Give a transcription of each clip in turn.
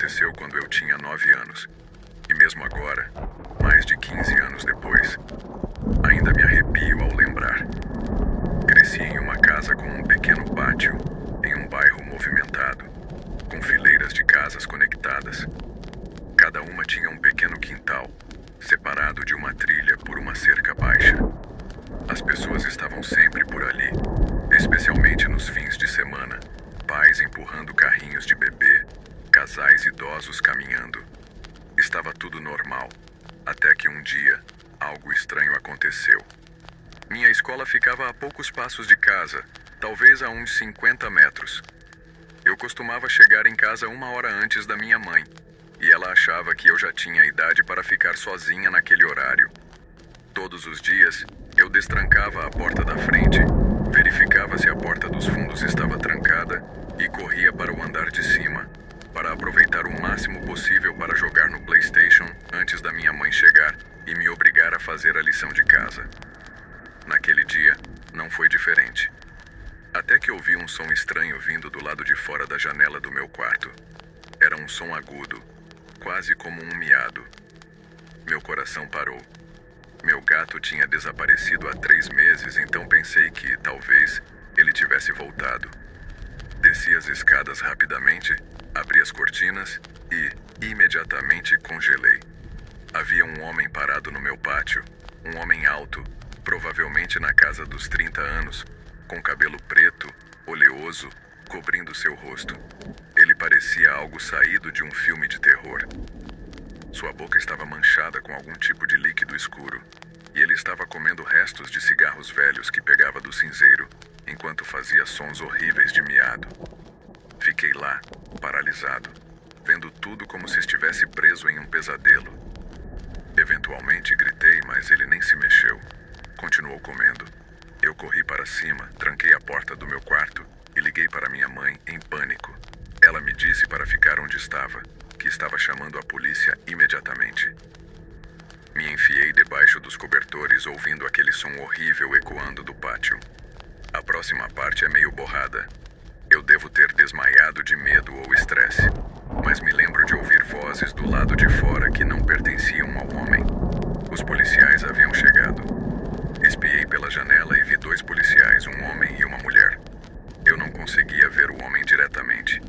aconteceu quando eu tinha 9 anos. E mesmo agora, mais de 15 anos depois, ainda me arrepio ao lembrar. Cresci em uma casa com um pequeno pátio, em um bairro movimentado, com fileiras de casas conectadas. Cada uma tinha um pequeno quintal, separado de uma trilha por uma cerca baixa. As pessoas estavam sempre por ali, especialmente nos fins de semana. Pais empurrando carrinhos de bebê, casais idosos caminhando. Estava tudo normal, até que um dia, algo estranho aconteceu. Minha escola ficava a poucos passos de casa, talvez a uns 50 metros. Eu costumava chegar em casa 1 hora antes da minha mãe, e ela achava que eu já tinha idade para ficar sozinha naquele horário. Todos os dias, eu destrancava a porta da frente, verificava se a porta dos fundos estava trancada e corria para o andar de cima, para aproveitar o máximo possível para jogar no PlayStation antes da minha mãe chegar e me obrigar a fazer a lição de casa. Naquele dia, não foi diferente. Até que ouvi um som estranho vindo do lado de fora da janela do meu quarto. Era um som agudo, quase como um miado. Meu coração parou. Meu gato tinha desaparecido há 3 meses, então pensei que, talvez, ele tivesse voltado. Desci as escadas rapidamente, abri as cortinas e, imediatamente, congelei. Havia um homem parado no meu pátio, um homem alto, provavelmente na casa dos 30 anos, com cabelo preto, oleoso, cobrindo seu rosto. Ele parecia algo saído de um filme de terror. Sua boca estava manchada com algum tipo de líquido escuro, e ele estava comendo restos de cigarros velhos que pegava do cinzeiro, enquanto fazia sons horríveis de miado. Fiquei lá, paralisado, vendo tudo como se estivesse preso em um pesadelo. Eventualmente gritei, mas ele nem se mexeu. Continuou comendo. Eu corri para cima, tranquei a porta do meu quarto e liguei para minha mãe em pânico. Ela me disse para ficar onde estava, que estava chamando a polícia imediatamente. Me enfiei debaixo dos cobertores ouvindo aquele som horrível ecoando do pátio. A próxima parte é meio borrada. Eu devo ter desmaiado de medo ou estresse, mas me lembro de ouvir vozes do lado de fora que não pertenciam ao homem. Os policiais haviam chegado. Espiei pela janela e vi 2 policiais, um homem e uma mulher. Eu não conseguia ver o homem diretamente,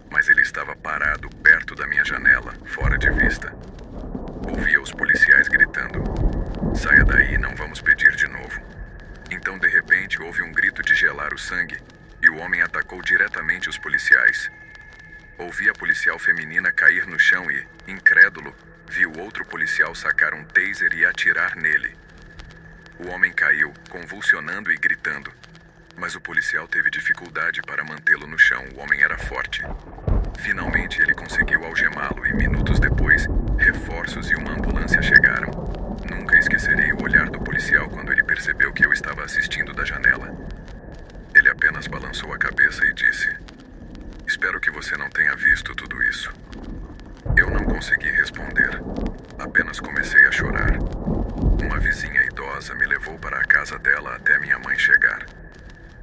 mas ele estava parado perto da minha janela, fora de vista. Ouvia os policiais gritando: "Saia daí, não vamos pedir de novo." Então, de repente, houve um grito de gelar o sangue e o homem atacou diretamente os policiais. Ouvi a policial feminina cair no chão e, incrédulo, vi o outro policial sacar um taser e atirar nele. O homem caiu, convulsionando e gritando, mas o policial teve dificuldade para mantê-lo no chão. O homem era forte. Finalmente ele conseguiu algemá-lo e, minutos depois, reforços e uma ambulância chegaram. Nunca esquecerei o olhar do policial quando ele percebeu que eu estava assistindo da janela. Ele apenas balançou a cabeça e disse: "Espero que você não tenha visto tudo isso." Eu não consegui responder. Apenas comecei a chorar. Uma vizinha idosa me levou para a casa dela até minha mãe chegar.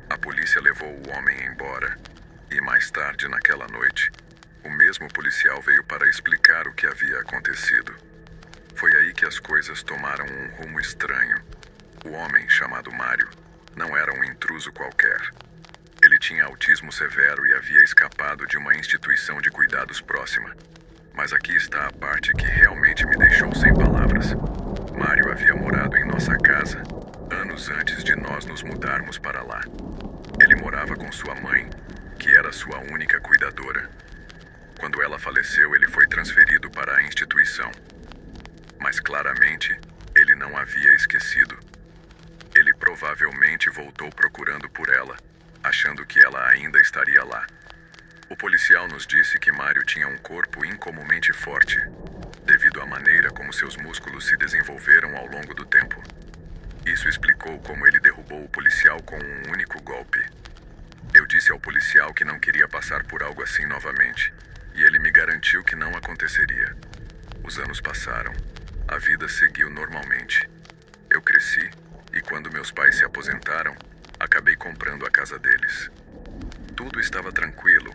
A polícia levou o homem embora. E mais tarde naquela noite, o mesmo policial veio para explicar o que havia acontecido. Foi aí que as coisas tomaram um rumo estranho. O homem, chamado Mário, não era um intruso qualquer. Ele tinha autismo severo e havia escapado de uma instituição de cuidados próxima. Mas aqui está a parte que realmente me deixou sem palavras. Mário havia morado em nossa casa anos antes de nós nos mudarmos para lá. Ele morava com sua mãe, que era sua única cuidadora. Quando ela faleceu, ele foi transferido para a instituição. Mas claramente, ele não havia esquecido. Ele provavelmente voltou procurando por ela, achando que ela ainda estaria lá. O policial nos disse que Mário tinha um corpo incomumente forte, devido à maneira como seus músculos se desenvolveram ao longo do tempo. Isso explicou como ele derrubou o policial com um único golpe. Eu disse ao policial que não queria passar por algo assim novamente, e ele me garantiu que não aconteceria. Os anos passaram. A vida seguiu normalmente. Eu cresci, e quando meus pais se aposentaram, acabei comprando a casa deles. Tudo estava tranquilo,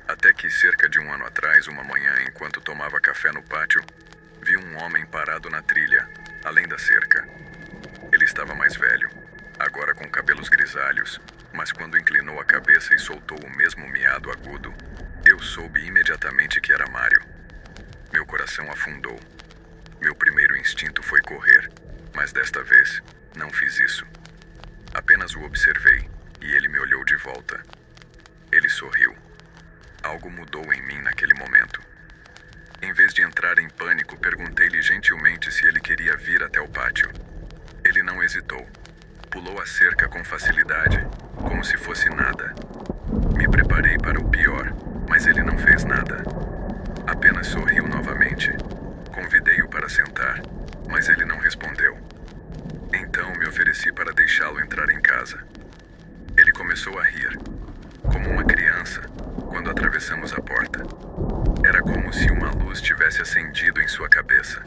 Até que, cerca de 1 ano atrás, uma manhã, enquanto tomava café no pátio, vi um homem parado na trilha, além da cerca. Ele estava mais velho, agora com cabelos grisalhos, mas quando inclinou a cabeça e soltou o mesmo miado agudo, eu soube imediatamente que era Mário. Meu coração afundou. Meu primeiro instinto foi correr, mas desta vez não fiz isso. Apenas o observei e ele me olhou de volta. Ele sorriu. Algo mudou em mim naquele momento. Em vez de entrar em pânico, perguntei-lhe gentilmente se ele queria vir até o pátio. Ele não hesitou. Pulou a cerca com facilidade, como se fosse nada. Me preparei para o pior, mas ele não fez nada. Apenas sorriu novamente. Convidei-o para sentar, mas ele não respondeu. Então me ofereci para deixá-lo entrar em casa. Ele começou a rir, como uma criança, quando atravessamos a porta. Era como se uma luz tivesse acendido em sua cabeça.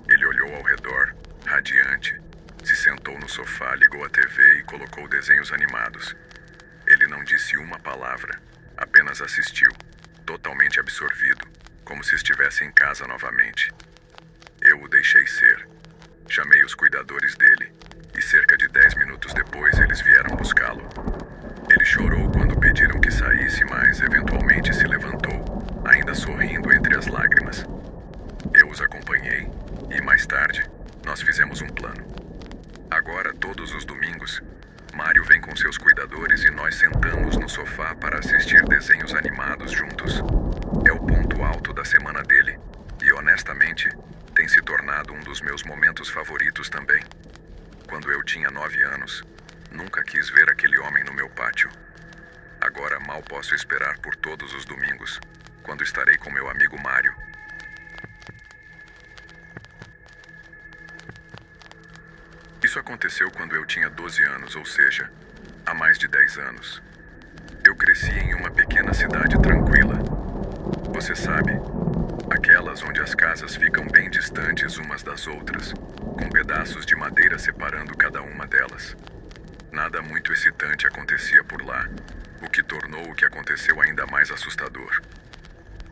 Ele olhou ao redor, radiante, se sentou no sofá, ligou a TV e colocou desenhos animados. Ele não disse uma palavra, apenas assistiu, totalmente absorvido, como se estivesse em casa novamente. Eu o deixei ser. Chamei os cuidadores dele, e cerca de 10 minutos depois eles vieram buscá-lo. Ele chorou quando pediram que saísse, mas eventualmente se levantou, ainda sorrindo entre as lágrimas. Eu os acompanhei, e mais tarde, nós fizemos um plano. Agora, todos os domingos, Mário vem com seus cuidadores e nós sentamos no sofá para assistir desenhos animados juntos. É o ponto alto da semana dele, e honestamente, tem se tornado um dos meus momentos favoritos também. Quando eu tinha 9 anos, nunca quis ver aquele homem no meu pátio. Agora mal posso esperar por todos os domingos, quando estarei com meu amigo Mário. Isso aconteceu quando eu tinha 12 anos, ou seja, há mais de 10 anos. Eu cresci em uma pequena cidade tranquila. Você sabe, aquelas onde as casas ficam bem distantes umas das outras, com pedaços de madeira separando cada uma delas. Nada muito excitante acontecia por lá, o que tornou o que aconteceu ainda mais assustador.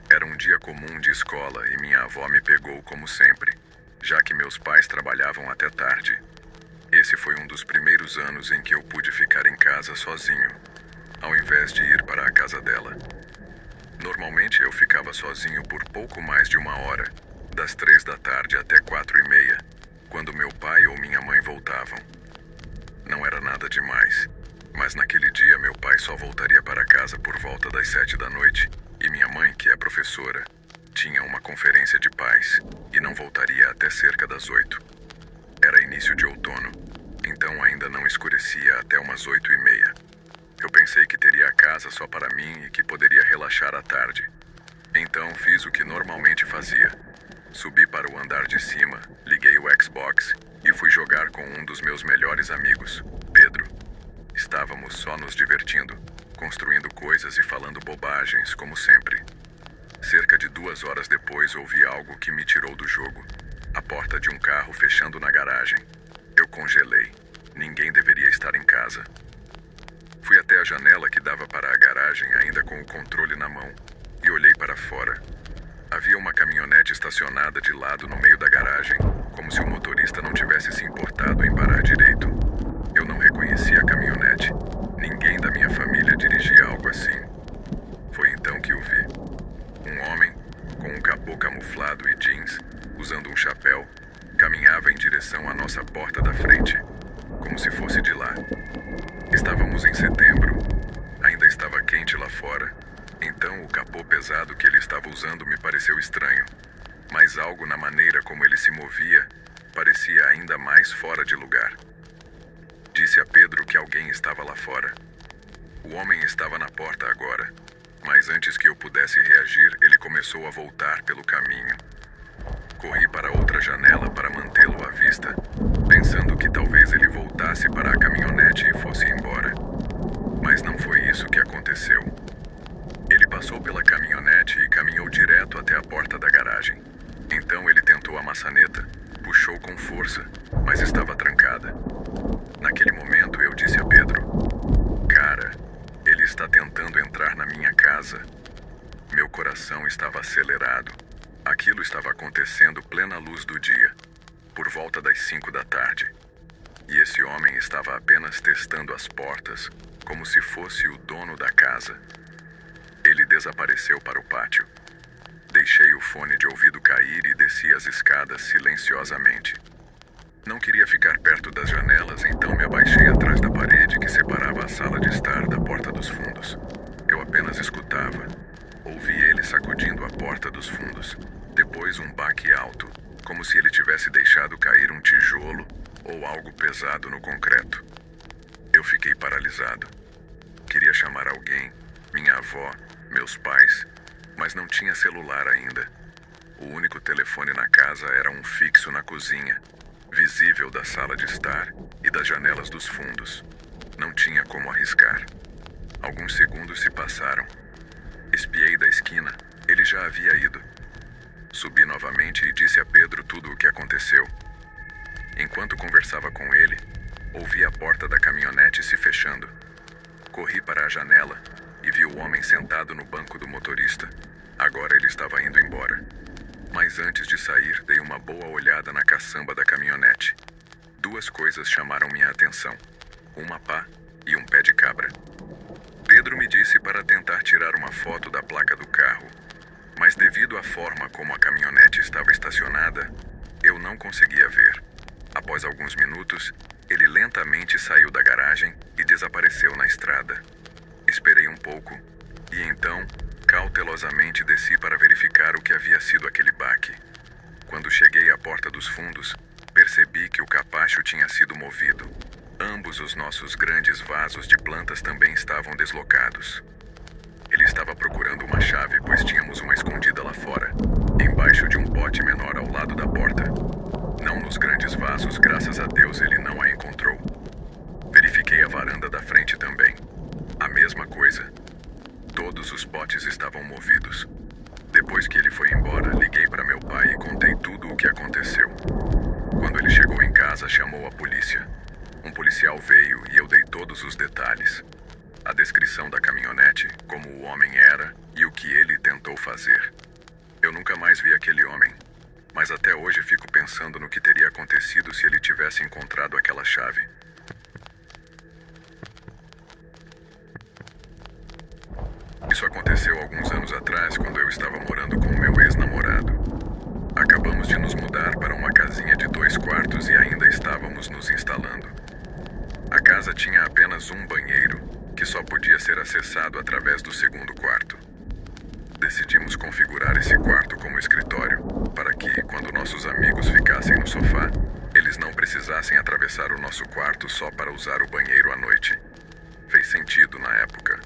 Era um dia comum de escola e minha avó me pegou como sempre, já que meus pais trabalhavam até tarde. Esse foi um dos primeiros anos em que eu pude ficar em casa sozinho, ao invés de ir para a casa dela. Normalmente eu ficava sozinho por pouco mais de 1 hora, das 3 da tarde até 4:30, quando meu pai ou minha mãe voltavam. Não era nada demais, mas naquele dia meu pai só voltaria para casa por volta das 7 da noite, e minha mãe, que é professora, tinha uma conferência de pais e não voltaria até cerca das 8. Era início de outono, então ainda não escurecia até umas 8:30. Eu pensei que teria a casa só para mim e que poderia relaxar à tarde. Então fiz o que normalmente fazia. Subi para o andar de cima, liguei o Xbox e fui jogar com um dos meus melhores amigos, Pedro. Estávamos só nos divertindo, construindo coisas e falando bobagens, como sempre. Cerca de 2 horas depois ouvi algo que me tirou do jogo. A porta de um carro fechando na garagem. Eu congelei. Ninguém deveria estar em casa. Fui até a janela que dava para a garagem, ainda com o controle na mão, e olhei para fora. Havia uma caminhonete estacionada de lado no meio da garagem, como se o motorista não tivesse se importado em parar direito. Eu não reconheci a caminhonete. Ninguém da minha família dirigia algo assim. Foi então que o vi. Um homem, com um capô camuflado e jeans, usando um chapéu, caminhava em direção à nossa porta da frente, como se fosse de lá. Estávamos em setembro. Ainda estava quente lá fora. Então o capô pesado que ele estava usando me pareceu estranho. Mas algo na maneira como ele se movia parecia ainda mais fora de lugar. Disse a Pedro que alguém estava lá fora. O homem estava na porta agora, mas antes que eu pudesse reagir, ele começou a voltar pelo caminho. Corri para outra janela para mantê-lo à vista, pensando que talvez ele voltasse para a caminhonete e fosse embora. Mas não foi isso que aconteceu. Ele passou pela caminhonete e caminhou direto até a porta da garagem. Então ele tentou a maçaneta, puxou com força, mas estava trancada. Naquele momento eu disse a Pedro: "Cara, ele está tentando entrar na minha casa." coração estava acelerado. Aquilo estava acontecendo plena luz do dia, por volta das 5 da tarde. E esse homem estava apenas testando as portas, como se fosse o dono da casa. Ele desapareceu para o pátio. Deixei o fone de ouvido cair e desci as escadas silenciosamente. Não queria ficar perto das janelas, então me abaixei atrás da parede que separava a sala de estar da porta dos fundos. Eu apenas escutava. Ouvi ele sacudindo a porta dos fundos. Depois um baque alto, como se ele tivesse deixado cair um tijolo ou algo pesado no concreto. Eu fiquei paralisado. Queria chamar alguém, minha avó, meus pais, mas não tinha celular ainda. O único telefone na casa era um fixo na cozinha, visível da sala de estar e das janelas dos fundos. Não tinha como arriscar. Alguns segundos se passaram. Espiei da esquina. Ele já havia ido. Subi novamente e disse a Pedro tudo o que aconteceu. Enquanto conversava com ele, ouvi a porta da caminhonete se fechando. Corri para a janela e vi o homem sentado no banco do motorista. Agora ele estava indo embora. Mas antes de sair, dei uma boa olhada na caçamba da caminhonete. Duas coisas chamaram minha atenção: uma pá e um pé de cabra. Pedro me disse para tentar tirar uma foto da placa do carro, mas devido à forma como a caminhonete estava estacionada, eu não conseguia ver. Após alguns minutos, ele lentamente saiu da garagem e desapareceu na estrada. Esperei um pouco e então, cautelosamente desci para verificar o que havia sido aquele baque. Quando cheguei à porta dos fundos, percebi que o capacho tinha sido movido. Ambos os nossos grandes vasos de plantas também estavam deslocados. Ele estava procurando uma chave, pois tínhamos uma escondida lá fora, embaixo de um pote menor ao lado da porta. Não nos grandes vasos, graças a Deus ele não a encontrou. Verifiquei a varanda da frente também. A mesma coisa. Todos os potes estavam movidos. Depois que ele foi embora, liguei para meu pai e contei tudo o que aconteceu. Quando ele chegou em casa, chamou a polícia. Um policial veio e eu dei todos os detalhes. A descrição da caminhonete, como o homem era e o que ele tentou fazer. Eu nunca mais vi aquele homem, mas até hoje fico pensando no que teria acontecido se ele tivesse encontrado aquela chave. Isso aconteceu alguns anos atrás, quando eu estava morando com o meu ex-namorado. Acabamos de nos mudar para uma casinha de 2 quartos e ainda estávamos nos instalando. A casa tinha apenas um banheiro, que só podia ser acessado através do segundo quarto. Decidimos configurar esse quarto como escritório, para que, quando nossos amigos ficassem no sofá, eles não precisassem atravessar o nosso quarto só para usar o banheiro à noite. Fez sentido na época.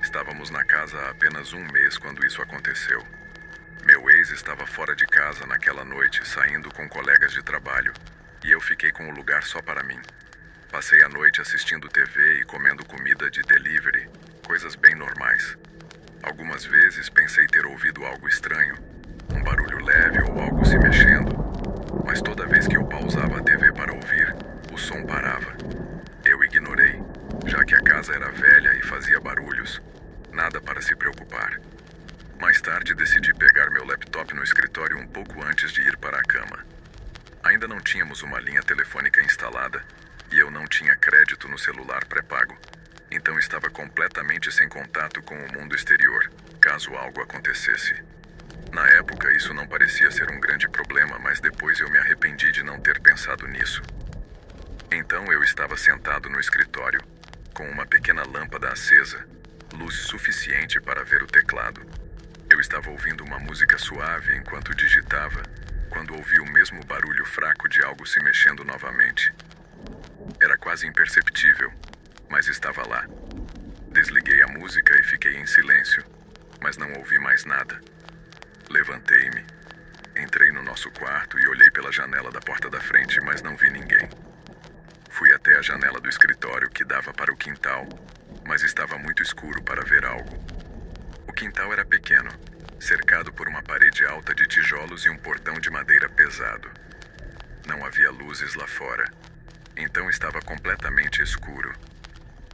Estávamos na casa há apenas um mês quando isso aconteceu. Meu ex estava fora de casa naquela noite, saindo com colegas de trabalho, e eu fiquei com o lugar só para mim. Passei a noite assistindo TV e comendo comida de delivery, coisas bem normais. Algumas vezes pensei ter ouvido algo estranho, um barulho leve ou algo se mexendo, mas toda vez que eu pausava a TV para ouvir, o som parava. Eu ignorei, já que a casa era velha e fazia barulhos, nada para se preocupar. Mais tarde decidi pegar meu laptop no escritório um pouco antes de ir para a cama. Ainda não tínhamos uma linha telefônica instalada e eu não tinha crédito no celular pré-pago, então estava completamente sem contato com o mundo exterior, caso algo acontecesse. Na época isso não parecia ser um grande problema, mas depois eu me arrependi de não ter pensado nisso. Então eu estava sentado no escritório, com uma pequena lâmpada acesa, luz suficiente para ver o teclado. Eu estava ouvindo uma música suave enquanto digitava, quando ouvi o mesmo barulho fraco de algo se mexendo novamente. Era quase imperceptível, mas estava lá. Desliguei a música e fiquei em silêncio, mas não ouvi mais nada. Levantei-me, entrei no nosso quarto e olhei pela janela da porta da frente, mas não vi ninguém. Fui até a janela do escritório que dava para o quintal, mas estava muito escuro para ver algo. O quintal era pequeno, cercado por uma parede alta de tijolos e um portão de madeira pesado. Não havia luzes lá fora, então estava completamente escuro.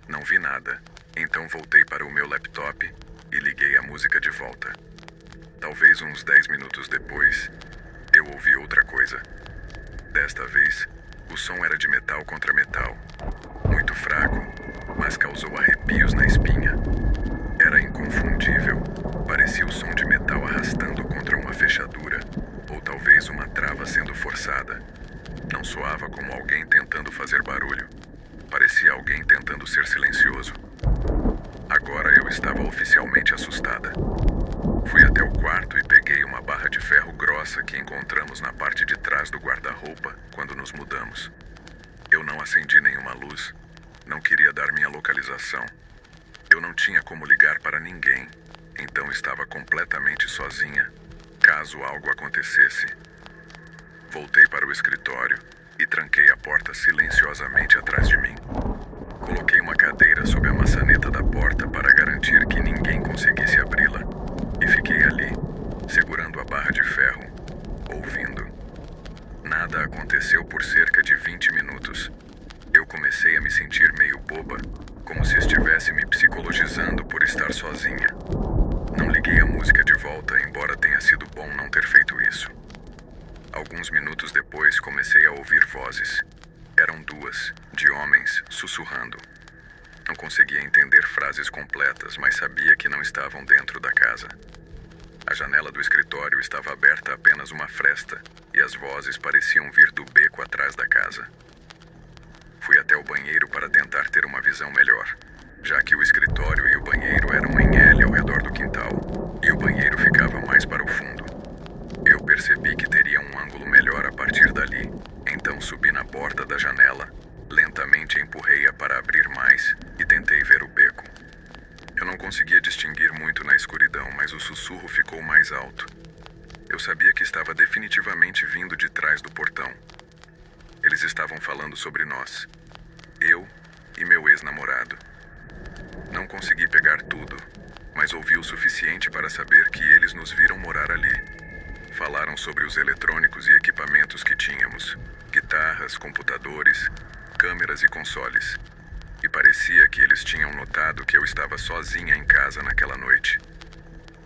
Não vi nada, então voltei para o meu laptop e liguei a música de volta. Talvez uns 10 minutos depois, eu ouvi outra coisa. Desta vez, o som era de metal contra metal. Muito fraco, mas causou arrepios na espinha. Era inconfundível. Parecia o som de metal arrastando contra uma fechadura, ou talvez uma trava sendo forçada. Não soava como alguém tentando fazer barulho. Parecia alguém tentando ser silencioso. Agora eu estava oficialmente assustada. Fui até o quarto e peguei uma barra de ferro grossa que encontramos na parte de trás do guarda-roupa quando nos mudamos. Eu não acendi nenhuma luz. Não queria dar minha localização. Eu não tinha como ligar para ninguém, então estava completamente sozinha, caso algo acontecesse. Voltei para o escritório e tranquei a porta silenciosamente atrás de mim. Coloquei uma cadeira sob a maçaneta da porta para garantir que ninguém conseguisse abri-la, e fiquei ali, segurando a barra de ferro, ouvindo. Nada aconteceu por cerca de 20 minutos. Eu comecei a me sentir meio boba, como se estivesse me psicologizando por estar sozinha. Não liguei a música de volta, embora tenha sido bom não ter feito isso. Alguns minutos depois, comecei a ouvir vozes. Eram duas, de homens, sussurrando. Não conseguia entender frases completas, mas sabia que não estavam dentro da casa. A janela do escritório estava aberta apenas uma fresta, e as vozes pareciam vir do beco atrás da casa. Fui até o banheiro para tentar ter uma visão melhor, já que o escritório e o banheiro eram em L ao redor do quintal, e o banheiro ficava mais para o fundo. Eu percebi que teria um ângulo melhor a partir dali, então subi na borda da janela, lentamente empurrei-a para abrir mais e tentei ver o beco. Eu não conseguia distinguir muito na escuridão, mas o sussurro ficou mais alto. Eu sabia que estava definitivamente vindo de trás do portão. Eles estavam falando sobre nós, eu e meu ex-namorado. Não consegui pegar tudo, mas ouvi o suficiente para saber que eles nos viram morar ali. Falaram sobre os eletrônicos e equipamentos que tínhamos, guitarras, computadores, câmeras e consoles. E parecia que eles tinham notado que eu estava sozinha em casa naquela noite.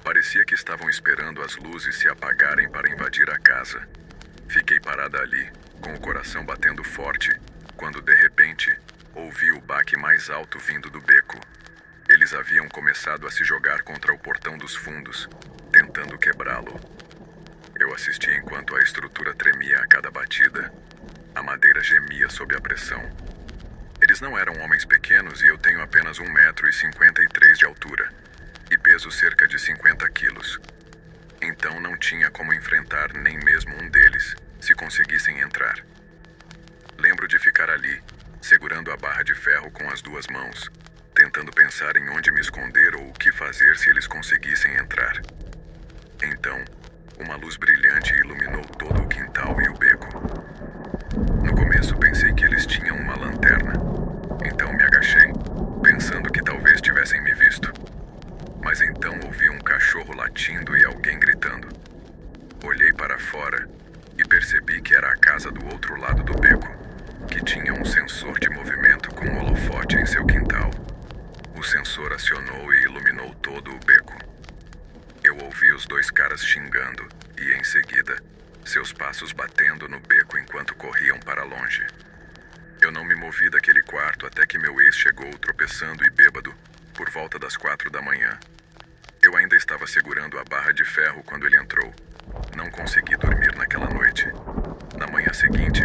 Parecia que estavam esperando as luzes se apagarem para invadir a casa. Fiquei parada ali, com o coração batendo forte, quando de repente ouvi o baque mais alto vindo do beco. Eles haviam começado a se jogar contra o portão dos fundos, tentando quebrá-lo. Eu assisti enquanto a estrutura tremia a cada batida. A madeira gemia sob a pressão. Eles não eram homens pequenos e eu tenho apenas 1,53 m de altura e peso cerca de 50 quilos. Então não tinha como enfrentar nem mesmo um deles, se conseguissem entrar. Lembro de ficar ali, segurando a barra de ferro com as duas mãos, tentando pensar em onde me esconder ou o que fazer se eles conseguissem entrar. Então, uma luz brilhante iluminou todo o quintal e o beco. No começo pensei que eles tinham uma lanterna, então me agachei, pensando que talvez tivessem me visto. Mas então ouvi um cachorro latindo e alguém gritando. Olhei para fora e percebi que era a casa do outro lado do beco, que tinha um sensor de movimento com um holofote em seu quintal. O sensor acionou e iluminou todo o beco. Eu ouvi os dois caras xingando e, em seguida, seus passos batendo no beco enquanto corriam para longe. Eu não me movi daquele quarto até que meu ex chegou tropeçando e bêbado, por volta das 4 da manhã. Eu ainda estava segurando a barra de ferro quando ele entrou. Não consegui dormir naquela noite. Na manhã seguinte,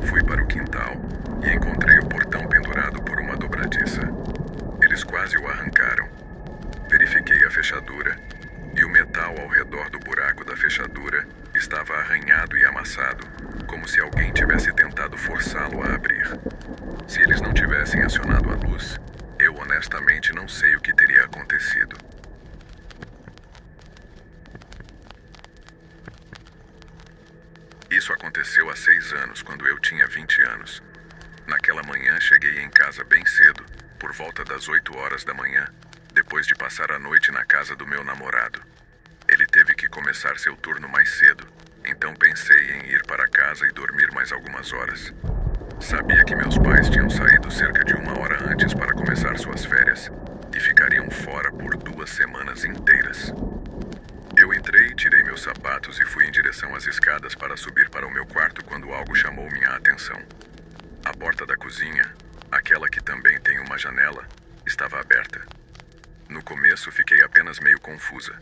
fui para o quintal e encontrei o portão pendurado por uma dobradiça. Eles quase o arrancaram. Verifiquei a fechadura e o metal ao redor do buraco da fechadura estava arranhado e amassado, como se alguém tivesse tentado forçá-lo a abrir. Se eles não tivessem acionado a luz, eu honestamente não sei o que teria acontecido. Isso aconteceu há 6 anos, quando eu tinha 20 anos. Naquela manhã cheguei em casa bem cedo, por volta das 8 horas da manhã, depois de passar a noite na casa do meu namorado. Ele teve que começar seu turno mais cedo, então pensei em ir para casa e dormir mais algumas horas. Sabia que meus pais tinham saído cerca de 1 hora antes para começar suas férias e ficariam fora por 2 semanas inteiras. Eu entrei Tirei meus sapatos e fui em direção às escadas para subir para o meu quarto quando algo chamou minha atenção. A porta da cozinha, aquela que também tem uma janela, estava aberta. No começo fiquei apenas meio confusa.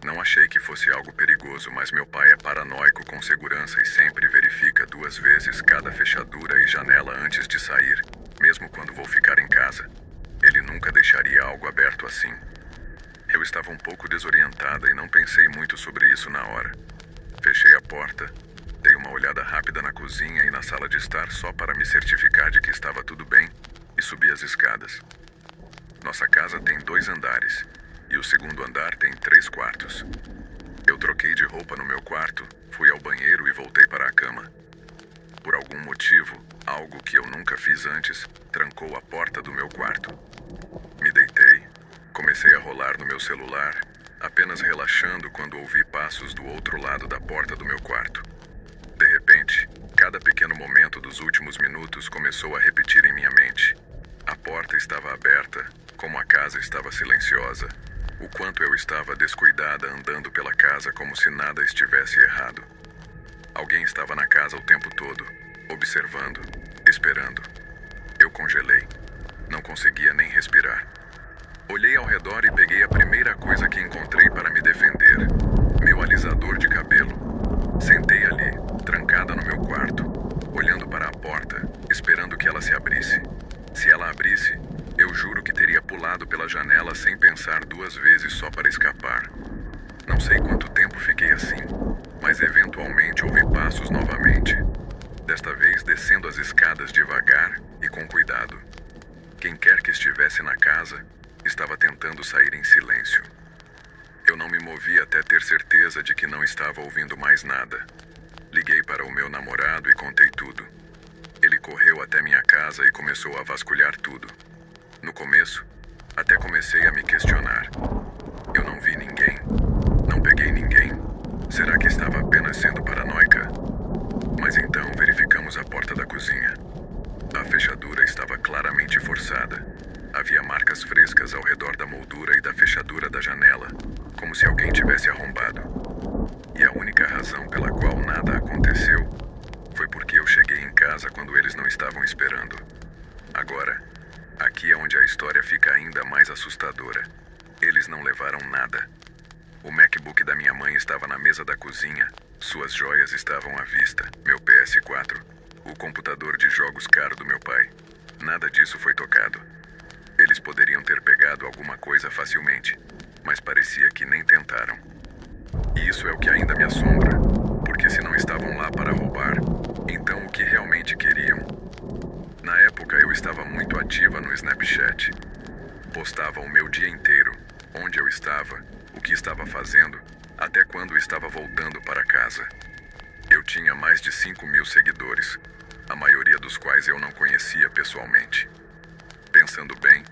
Não achei que fosse algo perigoso, mas meu pai é paranoico com segurança e sempre verifica 2 vezes cada fechadura e janela antes de sair, mesmo quando vou ficar em casa. Ele nunca deixaria algo aberto assim. Eu estava um pouco desorientada e não pensei muito sobre isso na hora. Fechei a porta, dei uma olhada rápida na cozinha e na sala de estar só para me certificar de que estava tudo bem e subi as escadas. Nossa casa tem 2 andares e o segundo andar tem 3 quartos. Eu troquei de roupa no meu quarto, fui ao banheiro e voltei para a cama. Por algum motivo, algo que eu nunca fiz antes, trancou a porta do meu quarto. Me deitei, comecei a rolar no meu celular, apenas relaxando quando ouvi passos do outro lado da porta do meu quarto. De repente, cada pequeno momento dos últimos minutos começou a repetir em minha mente. A porta estava aberta, como a casa estava silenciosa, o quanto eu estava descuidada andando pela casa como se nada estivesse errado. Alguém estava na casa o tempo todo, observando, esperando. Eu congelei. Não conseguia nem respirar. Olhei ao redor e peguei a primeira coisa que encontrei para me defender. Meu alisador de cabelo. Sentei ali, trancada no meu quarto, olhando para a porta, esperando que ela se abrisse. Se ela abrisse, eu juro que teria pulado pela janela sem pensar 2 vezes só para escapar. Não sei quanto tempo fiquei assim, mas eventualmente ouvi passos novamente. Desta vez descendo as escadas devagar e com cuidado. Quem quer que estivesse na casa, estava tentando sair em silêncio. Eu não me movi até ter certeza de que não estava ouvindo mais nada. Liguei para o meu namorado e contei tudo. Ele correu até minha casa e começou a vasculhar tudo. No começo, até comecei a me questionar. Eu não vi ninguém. Não peguei ninguém. Será que estava apenas sendo paranoica? Mas então verificamos a porta da cozinha. A fechadura estava claramente forçada. Havia marcas frescas ao redor da moldura e da fechadura da janela, como se alguém tivesse arrombado. E a única razão pela qual nada aconteceu foi porque eu cheguei em casa quando eles não estavam esperando. Agora, aqui é onde a história fica ainda mais assustadora. Eles não levaram nada. O MacBook da minha mãe estava na mesa da cozinha, suas joias estavam à vista, meu PS4, o computador de jogos caro do meu pai. Nada disso foi tocado. Eles poderiam ter pegado alguma coisa facilmente, mas parecia que nem tentaram. E isso é o que ainda me assombra, porque se não estavam lá para roubar, então o que realmente queriam? Na época eu estava muito ativa no Snapchat. Postava o meu dia inteiro, onde eu estava, o que estava fazendo, até quando estava voltando para casa. Eu tinha mais de 5.000 seguidores, a maioria dos quais eu não conhecia pessoalmente. Pensando bem,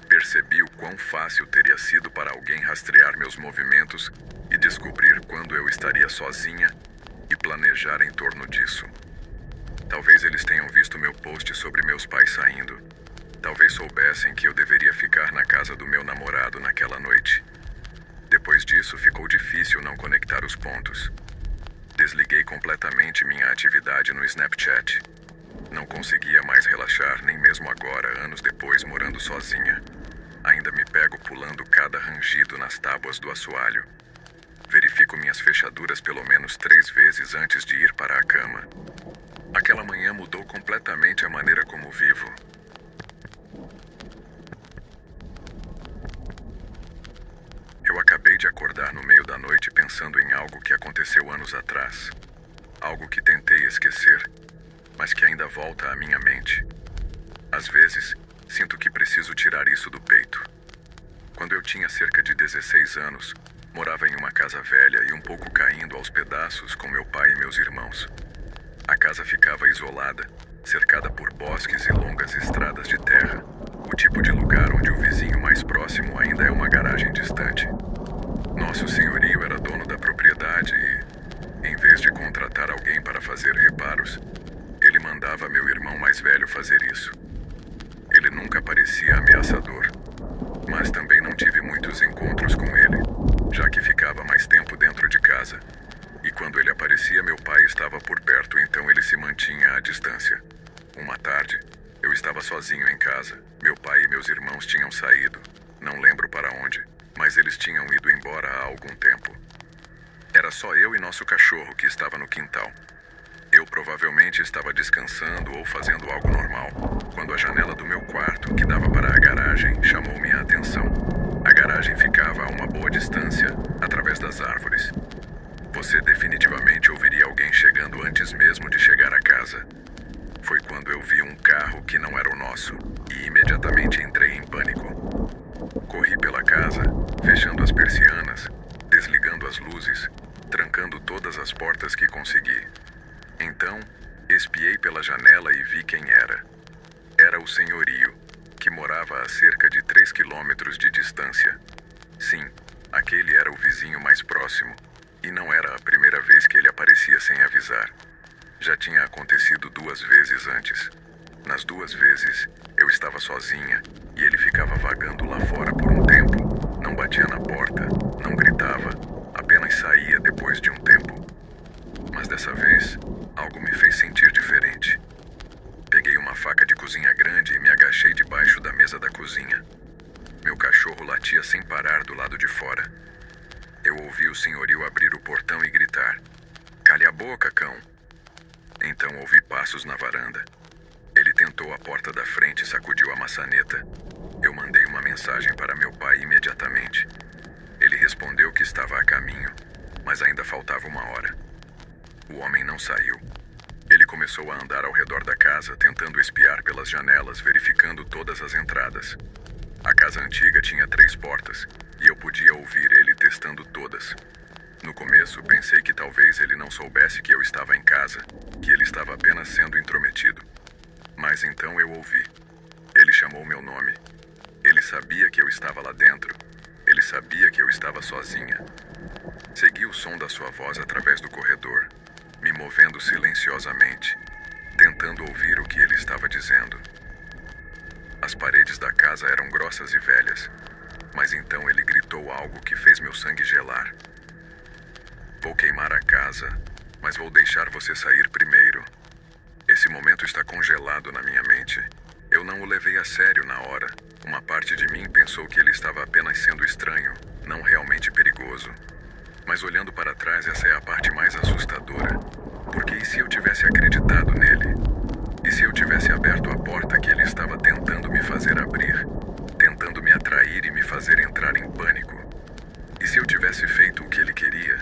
percebi o quão fácil teria sido para alguém rastrear meus movimentos e descobrir quando eu estaria sozinha e planejar em torno disso. Talvez eles tenham visto meu post sobre meus pais saindo. Talvez soubessem que eu deveria ficar na casa do meu namorado naquela noite. Depois disso, ficou difícil não conectar os pontos. Desliguei completamente minha atividade no Snapchat. Não conseguia mais relaxar, nem mesmo agora, anos depois, morando sozinha. Ainda me pego pulando cada rangido nas tábuas do assoalho. Verifico minhas fechaduras pelo menos 3 vezes antes de ir para a cama. Aquela manhã mudou completamente a maneira como vivo. Eu acabei de acordar no meio da noite pensando em algo que aconteceu anos atrás. Algo que tentei esquecer, mas que ainda volta à minha mente. Às vezes, sinto que preciso tirar isso do peito. Quando eu tinha cerca de 16 anos, morava em uma casa velha e um pouco caindo aos pedaços com meu pai e meus irmãos. A casa ficava isolada, cercada por bosques e longas estradas de terra, o tipo de lugar onde o vizinho mais próximo ainda é uma garagem distante. Nosso senhorio era dono da propriedade e, em vez de contratar alguém para fazer reparos, ele mandava meu irmão mais velho fazer isso. Ele nunca parecia ameaçador, mas também não tive muitos encontros com ele, já que ficava mais tempo dentro de parecia, meu pai estava por perto, então ele se mantinha à distância. Uma tarde, eu estava sozinho em casa. Meu pai e meus irmãos tinham saído. Não lembro para onde, mas eles tinham ido embora há algum tempo. Era só eu e nosso cachorro que estava no quintal. Eu provavelmente estava descansando ou fazendo algo normal, quando a janela do meu quarto, que dava para a garagem, chamou minha atenção. A garagem ficava a uma boa distância, através das árvores. Você definitivamente ouviria alguém chegando antes mesmo de chegar a casa. Foi quando eu vi um carro que não era o nosso, e imediatamente entrei em pânico. Corri pela casa, fechando as persianas, desligando as luzes, trancando todas as portas que consegui. Então, espiei pela janela e vi quem era. Era o senhorio, que morava a cerca de 3 quilômetros de distância. Sim, aquele era o vizinho mais próximo, e não era a primeira vez que ele aparecia sem avisar. Já tinha acontecido 2 vezes antes. Nas 2 vezes, eu estava sozinha, e ele ficava vagando lá fora por um tempo. Não batia na porta, não gritava, apenas saía depois de um tempo. Mas dessa vez, algo me fez sentir diferente. Peguei uma faca de cozinha grande e me agachei debaixo da mesa da cozinha. Meu cachorro latia sem parar do lado de fora. Eu ouvi o senhorio abrir o portão e gritar: "Cale a boca, cão!" Então ouvi passos na varanda. Ele tentou a porta da frente e sacudiu a maçaneta. Eu mandei uma mensagem para meu pai imediatamente. Ele respondeu que estava a caminho, mas ainda faltava 1 hora. O homem não saiu. Ele começou a andar ao redor da casa, tentando espiar pelas janelas, verificando todas as entradas. A casa antiga tinha 3 portas, e eu podia ouvir ele testando todas. No começo, pensei que talvez ele não soubesse que eu estava em casa, que ele estava apenas sendo intrometido. Mas então eu ouvi. Ele chamou meu nome. Ele sabia que eu estava lá dentro. Ele sabia que eu estava sozinha. Segui o som da sua voz através do corredor, me movendo silenciosamente, tentando ouvir o que ele estava dizendo. As paredes da casa eram grossas e velhas, mas então ele gritou algo que fez meu sangue gelar. "Vou queimar a casa, mas vou deixar você sair primeiro." Esse momento está congelado na minha mente. Eu não o levei a sério na hora. Uma parte de mim pensou que ele estava apenas sendo estranho, não realmente perigoso. Mas olhando para trás, essa é a parte mais assustadora. Porque e se eu tivesse acreditado nele? E se eu tivesse aberto a porta que ele estava tentando me fazer abrir? Tentando me atrair e me fazer entrar em pânico? E se eu tivesse feito o que ele queria?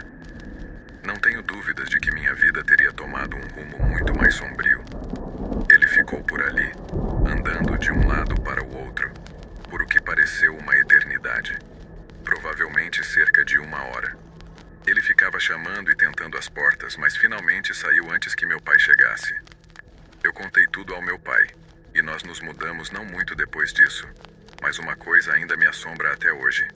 Não tenho dúvidas de que minha vida teria tomado um rumo muito mais sombrio. Ele ficou por ali, andando de um lado para o outro, por o que pareceu uma eternidade. Provavelmente cerca de 1 hora. Ele ficava chamando e tentando as portas, mas finalmente saiu antes que meu pai chegasse. Eu contei tudo ao meu pai, e nós nos mudamos não muito depois disso. Mas uma coisa ainda me assombra até hoje.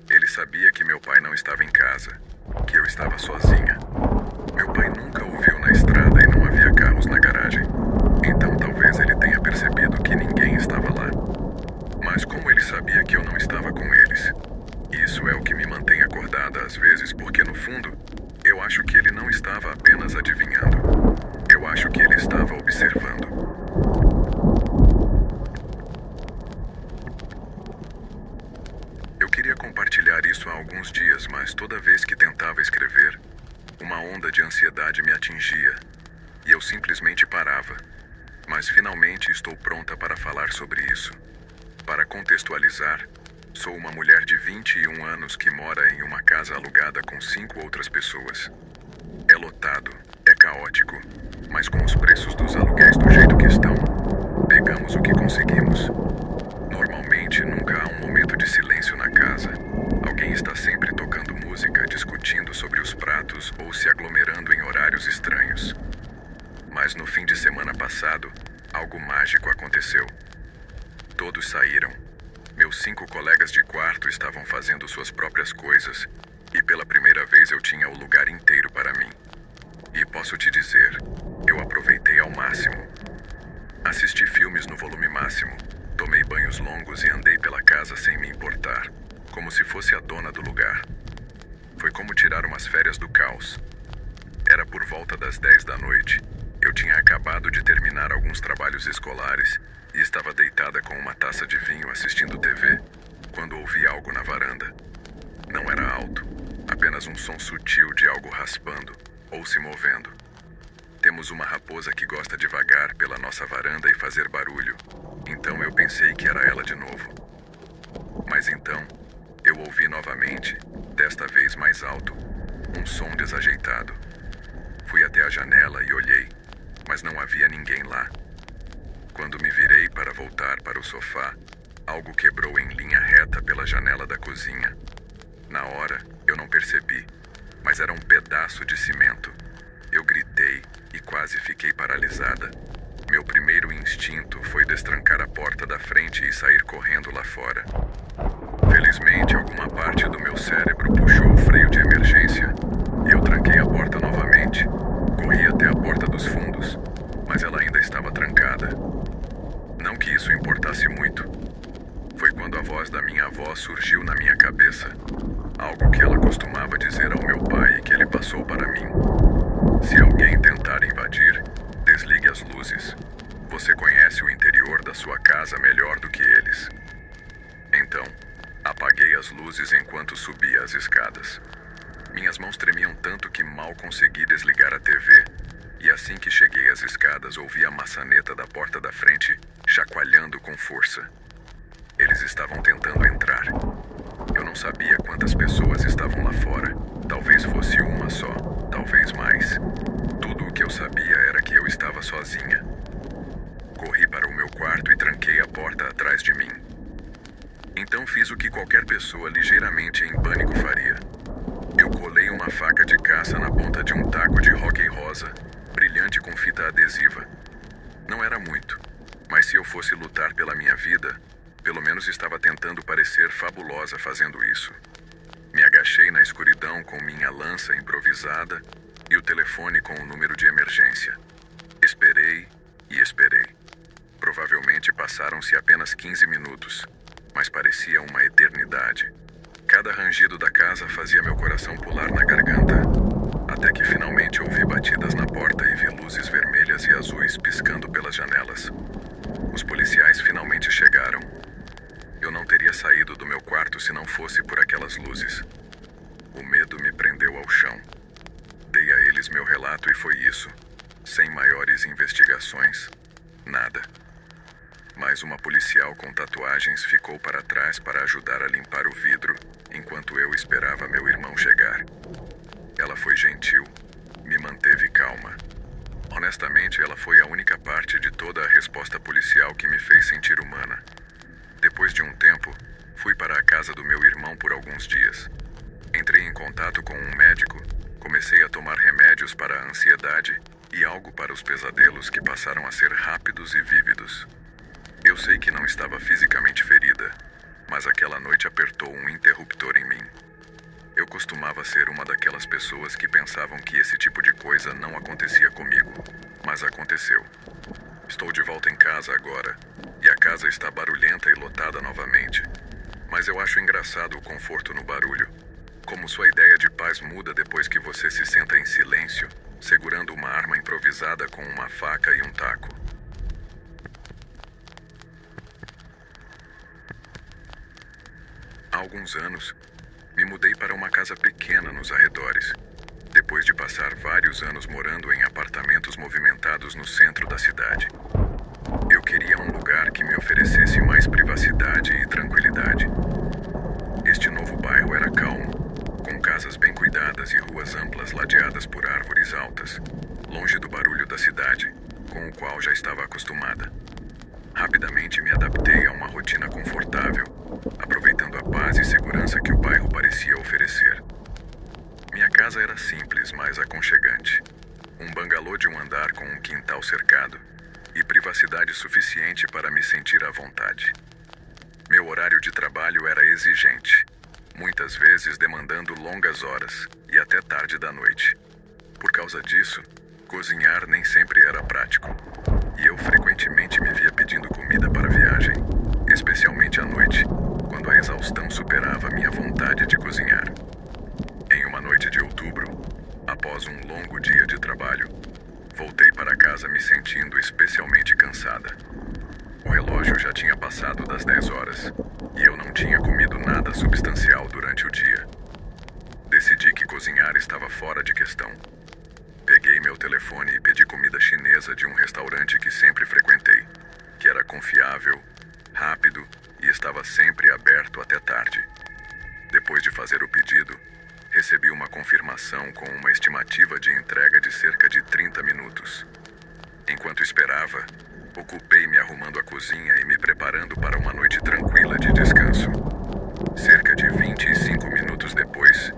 Ele sabia que meu pai não estava em casa, que eu estava sozinha. Meu pai nunca o viu na estrada e não havia carros na garagem. Então talvez ele tenha percebido que ninguém estava lá. Mas como ele sabia que eu não estava com eles? Isso é o que me mantém acordada às vezes, porque no fundo, eu acho que ele não estava apenas adivinhando. Eu acho que ele estava observando. Eu queria compartilhar isso há alguns dias, mas toda vez que tentava escrever, uma onda de ansiedade me atingia, e eu simplesmente parava. Mas finalmente estou pronta para falar sobre isso. Para contextualizar, sou uma mulher de 21 anos que mora em uma casa alugada com 5 outras pessoas. É lotado, é caótico, mas com os preços dos aluguéis do jeito que estão, pegamos o que conseguimos. Normalmente nunca há um momento de silêncio na casa. Alguém está sempre tocando música, discutindo sobre os pratos ou se aglomerando em horários estranhos. Mas no fim de semana passado, algo mágico aconteceu. Todos saíram. Meus 5 colegas de quarto estavam fazendo suas próprias coisas, e pela primeira vez eu tinha o lugar inteiro para mim. E posso te dizer, eu aproveitei ao máximo. Assisti filmes no volume máximo, tomei banhos longos e andei pela casa sem me importar, como se fosse a dona do lugar. Foi como tirar umas férias do caos. Era por volta das 10 da noite. Eu tinha acabado de terminar alguns trabalhos escolares e estava deitada com uma taça de vinho assistindo TV, quando ouvi algo na varanda. Não era alto, apenas um som sutil de algo raspando ou se movendo. Temos uma raposa que gosta de vagar pela nossa varanda e fazer barulho, então eu pensei que era ela de novo. Mas então, eu ouvi novamente, desta vez mais alto, um som desajeitado. Fui até a janela e olhei, mas não havia ninguém lá. Quando me virei para voltar para o sofá, algo quebrou em linha reta pela janela da cozinha. Na hora, eu não percebi, mas era um pedaço de cimento. Eu gritei e quase fiquei paralisada. Meu primeiro instinto foi destrancar a porta da frente e sair correndo lá fora. Felizmente, alguma parte do meu cérebro puxou o freio de emergência e eu tranquei a porta novamente. Corri até a porta dos fundos, mas ela ainda estava trancada. Não que isso importasse muito. Foi quando a voz da minha avó surgiu na minha cabeça. Algo que ela costumava dizer ao meu pai e que ele passou para mim. Se alguém tentar invadir, desligue as luzes. Você conhece o interior da sua casa melhor do que eles. Então, apaguei as luzes enquanto subia as escadas. Minhas mãos tremiam tanto que mal consegui desligar a TV. E assim que cheguei às escadas, ouvi a maçaneta da porta da frente chacoalhando com força. Eles estavam tentando entrar. Eu não sabia quantas pessoas estavam lá fora. Talvez fosse uma só, talvez mais. Tudo o que eu sabia era que eu estava sozinha. Corri para o meu quarto e tranquei a porta atrás de mim. Então fiz o que qualquer pessoa ligeiramente em pânico faria. Eu colei uma faca de caça na ponta de um taco de hóquei rosa, brilhante com fita adesiva. Não era muito, mas se eu fosse lutar pela minha vida, pelo menos estava tentando parecer fabulosa fazendo isso. Me agachei na escuridão com minha lança improvisada e o telefone com o número de emergência. Esperei e esperei. Provavelmente passaram-se apenas 15 minutos, mas parecia uma eternidade. Cada rangido da casa fazia meu coração pular na garganta, até que finalmente ouvi batidas na porta e vi luzes vermelhas e azuis piscando pelas janelas. Os policiais finalmente chegaram. Eu não teria saído do meu quarto se não fosse por aquelas luzes. O medo me prendeu ao chão. Dei a eles meu relato e foi isso. Sem maiores investigações, nada. Mas uma policial com tatuagens ficou para trás para ajudar a limpar o vidro, enquanto eu esperava meu irmão chegar. Ela foi gentil, me manteve calma. Honestamente, ela foi a única parte de toda a resposta policial que me fez sentir humana. Depois de um tempo, fui para a casa do meu irmão por alguns dias. Entrei em contato com um médico, comecei a tomar remédios para a ansiedade e algo para os pesadelos que passaram a ser rápidos e vívidos. Eu sei que não estava fisicamente ferida, mas aquela noite apertou um interruptor em mim. Eu costumava ser uma daquelas pessoas que pensavam que esse tipo de coisa não acontecia comigo, mas aconteceu. Estou de volta em casa agora, e a casa está barulhenta e lotada novamente. Mas eu acho engraçado o conforto no barulho. Como sua ideia de paz muda depois que você se senta em silêncio, segurando uma arma improvisada com uma faca e um taco. Há alguns anos, me mudei para uma casa pequena nos arredores, depois de passar vários anos morando em apartamentos movimentados no centro da cidade. Eu queria um lugar que me oferecesse mais privacidade e tranquilidade. Este novo bairro era calmo, com casas bem cuidadas e ruas amplas ladeadas por árvores altas, longe do barulho da cidade, com o qual já estava acostumada. Rapidamente me adaptei a uma rotina confortável, aproveitando a paz e segurança que o bairro parecia oferecer. Minha casa era simples, mas aconchegante. Um bangalô de um andar com um quintal cercado e privacidade suficiente para me sentir à vontade. Meu horário de trabalho era exigente, muitas vezes demandando longas horas e até tarde da noite. Por causa disso, cozinhar nem sempre era prático, e eu frequentemente me via pedindo comida para a viagem, especialmente à noite, quando a exaustão superava minha vontade de cozinhar. Em uma noite de outubro, após um longo dia de Já tinha passado das 10 horas e eu não tinha comido nada substancial durante o dia. Decidi que cozinhar estava fora de questão. Peguei meu telefone e pedi comida chinesa de um restaurante que sempre frequentei, que era confiável, rápido e estava sempre aberto até tarde. Depois de fazer o pedido, recebi uma confirmação com uma estimativa de entrega de cerca de 30 minutos. Enquanto esperava, ocupei me arrumando a cozinha e me preparando para uma noite tranquila de descanso. Cerca de 25 minutos depois,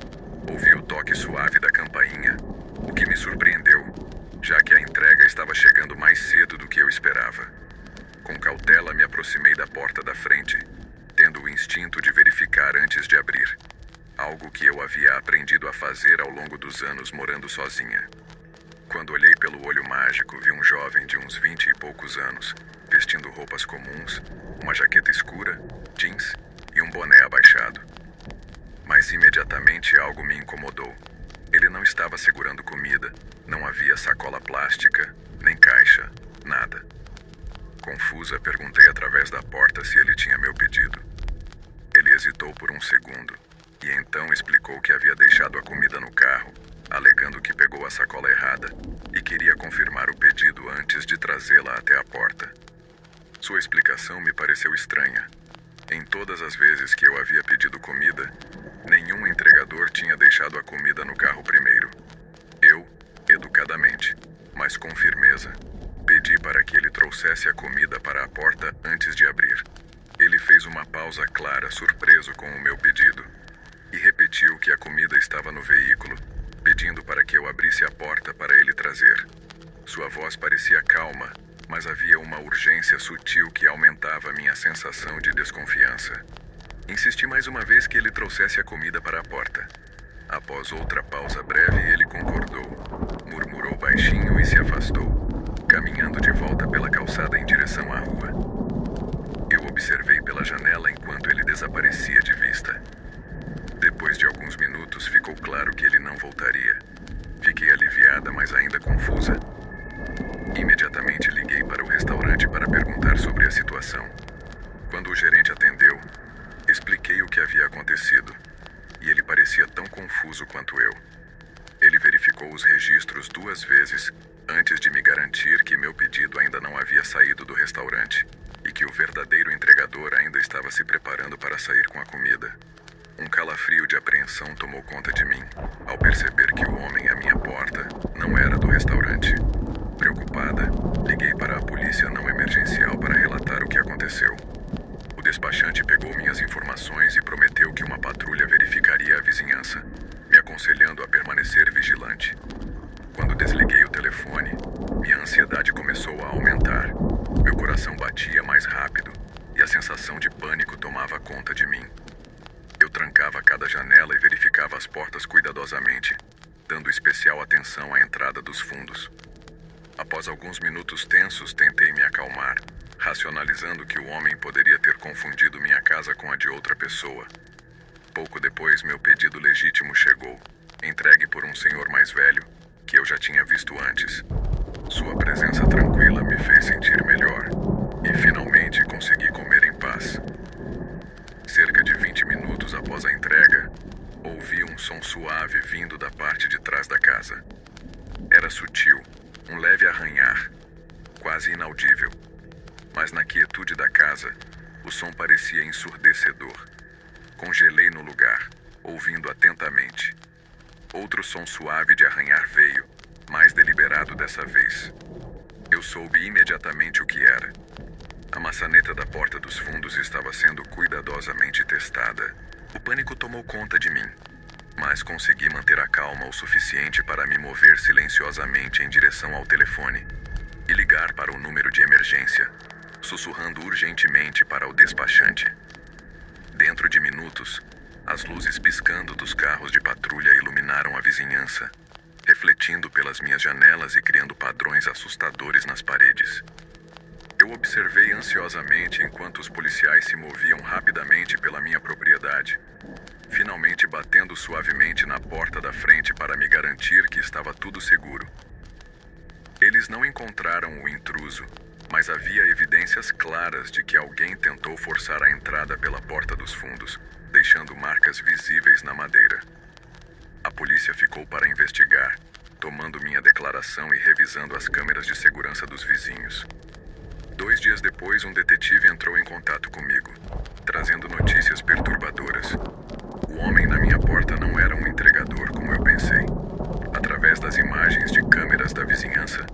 ouvi o toque suave da campainha, o que me surpreendeu, já que a entrega estava chegando mais cedo do que eu esperava. Com cautela me aproximei da porta da frente, tendo o instinto de verificar antes de abrir, algo que eu havia aprendido a fazer ao longo dos anos morando sozinha. Quando olhei pelo olho mágico, vi um jovem de uns 20 e poucos anos, vestindo roupas comuns, uma jaqueta escura, jeans e um boné abaixado. Mas imediatamente algo me incomodou. Ele não estava segurando comida, não havia sacola plástica, nem caixa, nada. Confusa, perguntei através da porta se ele tinha meu pedido. Ele hesitou por um segundo e então explicou que havia deixado a comida no carro, alegando que pegou a sacola errada e queria confirmar o pedido antes de trazê-la até a porta. Sua explicação me pareceu estranha. Em todas as vezes que eu havia pedido comida, nenhum entregador tinha deixado a comida no carro primeiro. Eu, educadamente, mas com firmeza, pedi para que ele trouxesse a comida para a porta antes de abrir. Ele fez uma pausa clara, surpreso com o meu pedido, e repetiu que a comida estava no veículo, pedindo para que eu abrisse a porta para ele trazer. Sua voz parecia calma, mas havia uma urgência sutil que aumentava minha sensação de desconfiança. Insisti mais uma vez que ele trouxesse a comida para a porta. Após outra pausa breve, ele concordou, murmurou baixinho e se afastou, caminhando de volta pela calçada em direção à rua. Eu observei pela janela enquanto ele desaparecia de vista. Depois de alguns minutos, ficou claro que ele não voltaria. Fiquei aliviada, mas ainda confusa. Imediatamente liguei para o restaurante para perguntar sobre a situação. Quando o gerente atendeu, expliquei o que havia acontecido, e ele parecia tão confuso quanto eu. Ele verificou os registros 2 vezes antes de me garantir que meu pedido ainda não havia saído do restaurante e que o verdadeiro entregador ainda estava se preparando para sair com a comida. Um calafrio de apreensão tomou conta de mim, ao perceber que o homem à minha porta não era do restaurante. Preocupada, liguei para a polícia não emergencial para relatar o que aconteceu. O despachante pegou minhas informações e prometeu que uma patrulha verificaria a vizinhança, me aconselhando a permanecer vigilante. Quando desliguei o telefone, minha ansiedade começou a aumentar. Meu coração batia mais rápido e a sensação de pânico tomava conta de mim. Eu trancava cada janela e verificava as portas cuidadosamente, dando especial atenção à entrada dos fundos. Após alguns minutos tensos, tentei me acalmar, racionalizando que o homem poderia ter confundido minha casa com a de outra pessoa. Pouco depois, meu pedido legítimo chegou, entregue por um senhor mais velho, que eu já tinha visto antes. Sua presença tranquila me fez sentir melhor, e finalmente consegui comer em paz. Cerca de 20 minutos após a entrega, ouvi um som suave vindo da parte de trás da casa. Era sutil, um leve arranhar, quase inaudível. Mas na quietude da casa, o som parecia ensurdecedor. Congelei no lugar, ouvindo atentamente. Outro som suave de arranhar veio, mais deliberado dessa vez. Eu soube imediatamente o que era. A maçaneta da porta dos fundos estava sendo cuidadosamente testada. O pânico tomou conta de mim, mas consegui manter a calma o suficiente para me mover silenciosamente em direção ao telefone e ligar para o número de emergência, sussurrando urgentemente para o despachante. Dentro de minutos, as luzes piscando dos carros de patrulha iluminaram a vizinhança, refletindo pelas minhas janelas e criando padrões assustadores nas paredes. Eu observei ansiosamente enquanto os policiais se moviam rapidamente pela minha propriedade, finalmente batendo suavemente na porta da frente para me garantir que estava tudo seguro. Eles não encontraram o intruso, mas havia evidências claras de que alguém tentou forçar a entrada pela porta dos fundos, deixando marcas visíveis na madeira. A polícia ficou para investigar, tomando minha declaração e revisando as câmeras de segurança dos vizinhos. 2 dias depois, um detetive entrou em contato comigo, trazendo notícias perturbadoras. O homem na minha porta não era um entregador, como eu pensei. Através das imagens de câmeras da vizinhança,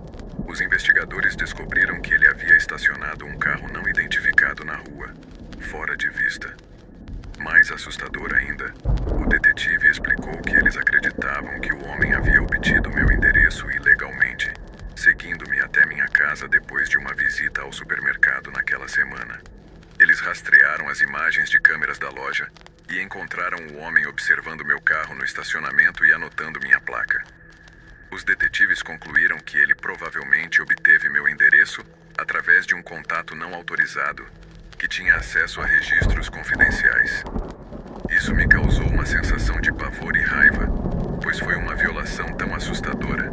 os investigadores descobriram que ele havia estacionado um carro não identificado na rua, fora de vista. Mais assustador ainda, o detetive explicou que eles acreditavam que o homem havia obtido meu endereço ilegalmente, seguindo-me até minha casa depois de uma visita ao supermercado naquela semana. Eles rastrearam as imagens de câmeras da loja e encontraram o homem observando meu carro no estacionamento e anotando minha placa. Os detetives concluíram que ele provavelmente obteve meu endereço através de um contato não autorizado, que tinha acesso a registros confidenciais. Isso me causou uma sensação de pavor e raiva, pois foi uma violação tão assustadora.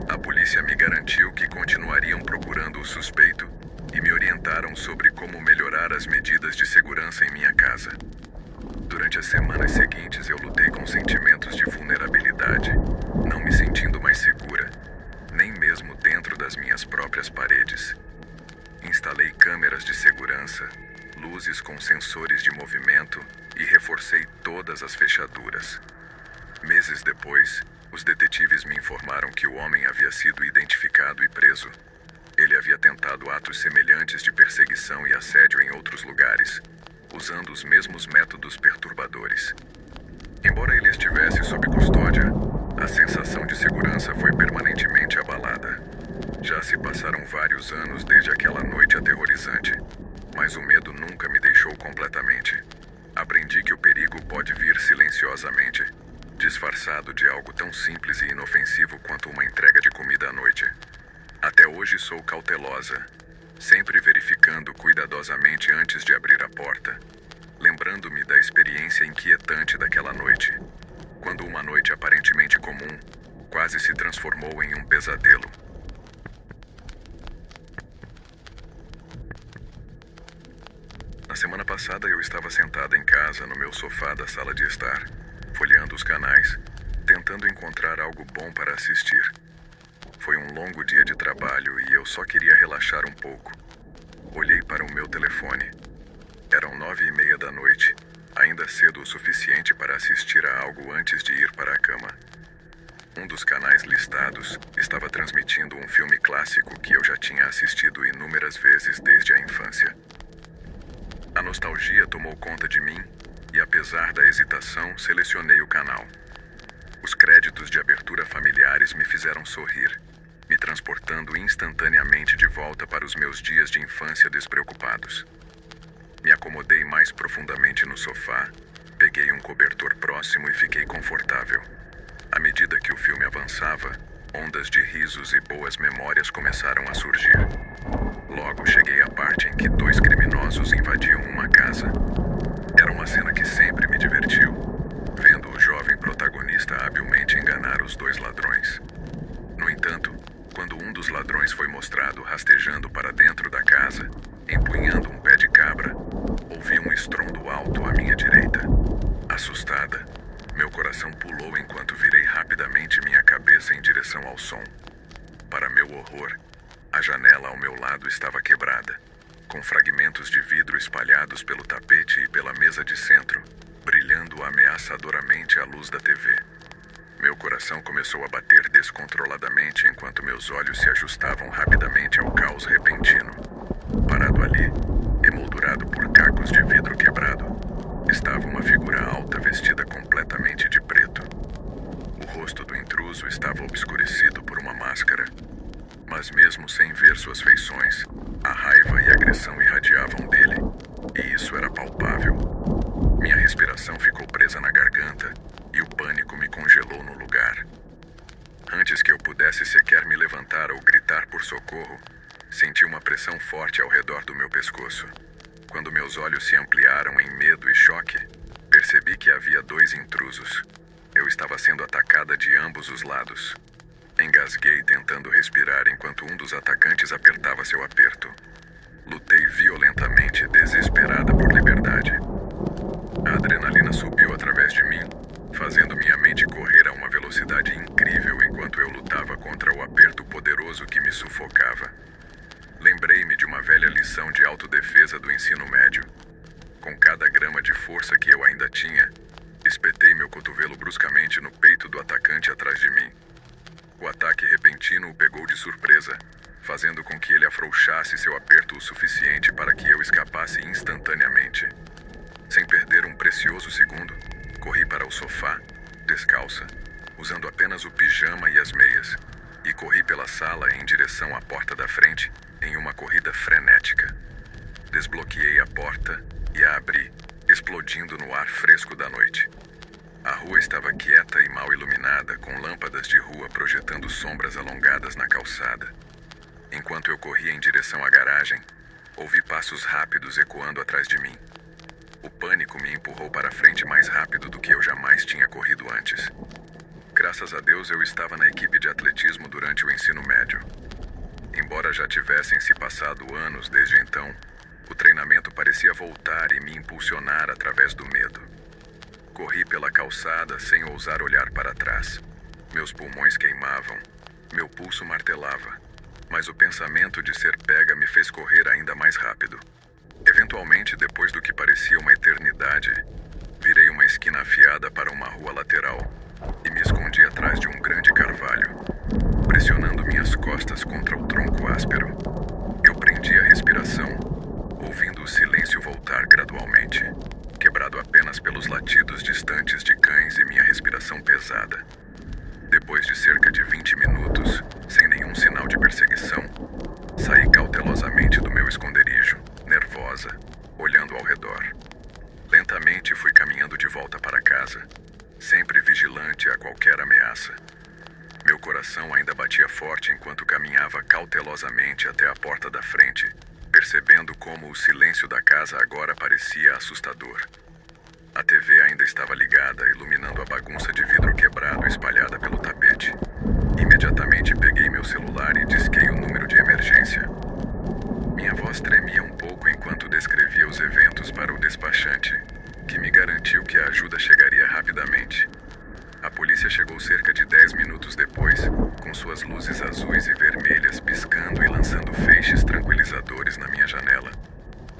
A polícia me garantiu que continuariam procurando o suspeito e me orientaram sobre como melhorar as medidas de segurança em minha casa. Durante as semanas seguintes, eu lutei com sentimentos de vulnerabilidade, não me sentindo mais segura, nem mesmo dentro das minhas próprias paredes. Instalei câmeras de segurança, luzes com sensores de movimento e reforcei todas as fechaduras. Meses depois, os detetives me informaram que o homem havia sido identificado e preso. Ele havia tentado atos semelhantes de perseguição e assédio em outros lugares, usando os mesmos métodos perturbadores. Embora ele estivesse sob custódia, a sensação de segurança foi permanentemente abalada. Já se passaram vários anos desde aquela noite aterrorizante, mas o medo nunca me deixou completamente. Aprendi que o perigo pode vir silenciosamente, disfarçado de algo tão simples e inofensivo quanto uma entrega de comida à noite. Até hoje sou cautelosa, sempre verificando cuidadosamente antes de abrir a porta, lembrando-me da experiência inquietante daquela noite, quando uma noite aparentemente comum quase se transformou em um pesadelo. Na semana passada eu estava sentada em casa no meu sofá da sala de estar, folheando os canais, tentando encontrar algo bom para assistir. Foi um longo dia de trabalho e eu só queria relaxar um pouco. Olhei para o meu telefone. Eram 9:30 da noite, ainda cedo o suficiente para assistir a algo antes de ir para a cama. Um dos canais listados estava transmitindo um filme clássico que eu já tinha assistido inúmeras vezes desde a infância. A nostalgia tomou conta de mim e, apesar da hesitação, selecionei o canal. Os créditos de abertura familiares me fizeram sorrir, me transportando instantaneamente de volta para os meus dias de infância despreocupados. Me acomodei mais profundamente no sofá, peguei um cobertor próximo e fiquei confortável. À medida que o filme avançava, ondas de risos e boas memórias começaram a surgir. Logo cheguei à parte em que 2 criminosos invadiam uma casa. Era uma cena que sempre me divertiu, vendo o jovem protagonista habilmente enganar os 2 ladrões. No entanto, quando um dos ladrões foi mostrado rastejando para dentro da casa, empunhando um pé de cabra, ouvi um estrondo alto à minha direita. Assustada, meu coração pulou enquanto virei rapidamente minha cabeça em direção ao som. Para meu horror, a janela ao meu lado estava quebrada, com fragmentos de vidro espalhados pelo tapete e pela mesa de centro, brilhando ameaçadoramente à luz da TV. Meu coração começou a bater descontroladamente enquanto meus olhos se ajustavam rapidamente ao caos repentino. Parado ali, emoldurado por cacos de vidro quebrado, estava uma figura alta vestida completamente de preto. O rosto do intruso estava obscurecido por uma máscara, mas mesmo sem ver suas feições, a raiva e a agressão irradiavam dele, e isso era palpável. Minha respiração ficou presa na garganta e o pânico me congelou no lugar. Antes que eu pudesse sequer me levantar ou gritar por socorro, senti uma pressão forte ao redor do meu pescoço. Quando meus olhos se ampliaram em medo e choque, percebi que havia 2 intrusos. Eu estava sendo atacada de ambos os lados. Engasguei tentando respirar enquanto um dos atacantes apertava seu aperto. Lutei violentamente, desesperada por liberdade. A adrenalina subiu através de mim, fazendo minha mente correr a uma velocidade incrível enquanto eu lutava contra o aperto poderoso que me sufocava. Lembrei-me de uma velha lição de autodefesa do ensino médio. Com cada grama de força que eu ainda tinha, espetei meu cotovelo bruscamente no peito do atacante atrás de mim. O ataque repentino o pegou de surpresa, fazendo com que ele afrouxasse seu aperto o suficiente para que eu escapasse instantaneamente. Sem perder um precioso segundo, corri para o sofá, descalça, usando apenas o pijama e as meias, e corri pela sala em direção à porta da frente, em uma corrida frenética. Desbloqueei a porta e a abri, explodindo no ar fresco da noite. A rua estava quieta e mal iluminada, com lâmpadas de rua projetando sombras alongadas na calçada. Enquanto eu corria em direção à garagem, ouvi passos rápidos ecoando atrás de mim. O pânico me empurrou para frente mais rápido do que eu jamais tinha corrido antes. Graças a Deus eu estava na equipe de atletismo durante o ensino médio. Embora já tivessem se passado anos desde então, o treinamento parecia voltar e me impulsionar através do medo. Corri pela calçada sem ousar olhar para trás. Meus pulmões queimavam, meu pulso martelava, mas o pensamento de ser pega me fez correr ainda mais rápido. Eventualmente, depois do que parecia uma eternidade, virei uma esquina afiada para uma rua lateral e me escondi atrás de um grande carvalho, pressionando minhas costas contra o tronco áspero. Eu prendi a respiração, ouvindo o silêncio voltar gradualmente, quebrado apenas pelos latidos distantes de cães e minha respiração pesada. Depois de cerca de 20 minutos, sem nenhum sinal de perseguição, saí cautelosamente do meu esconderijo, nervosa, olhando ao redor. Lentamente fui caminhando de volta para casa, sempre vigilante a qualquer ameaça. Meu coração ainda batia forte enquanto caminhava cautelosamente até a porta da frente, percebendo como o silêncio da casa agora parecia assustador. A TV ainda estava ligada, iluminando a bagunça de vidro quebrado espalhada pelo tapete. Imediatamente peguei meu celular e disquei o número de emergência. Minha voz tremia um pouco enquanto descrevia os eventos para o despachante, que me garantiu que a ajuda chegaria rapidamente. A polícia chegou cerca de 10 minutos depois, com suas luzes azuis e vermelhas piscando e lançando feixes tranquilizadores na minha janela.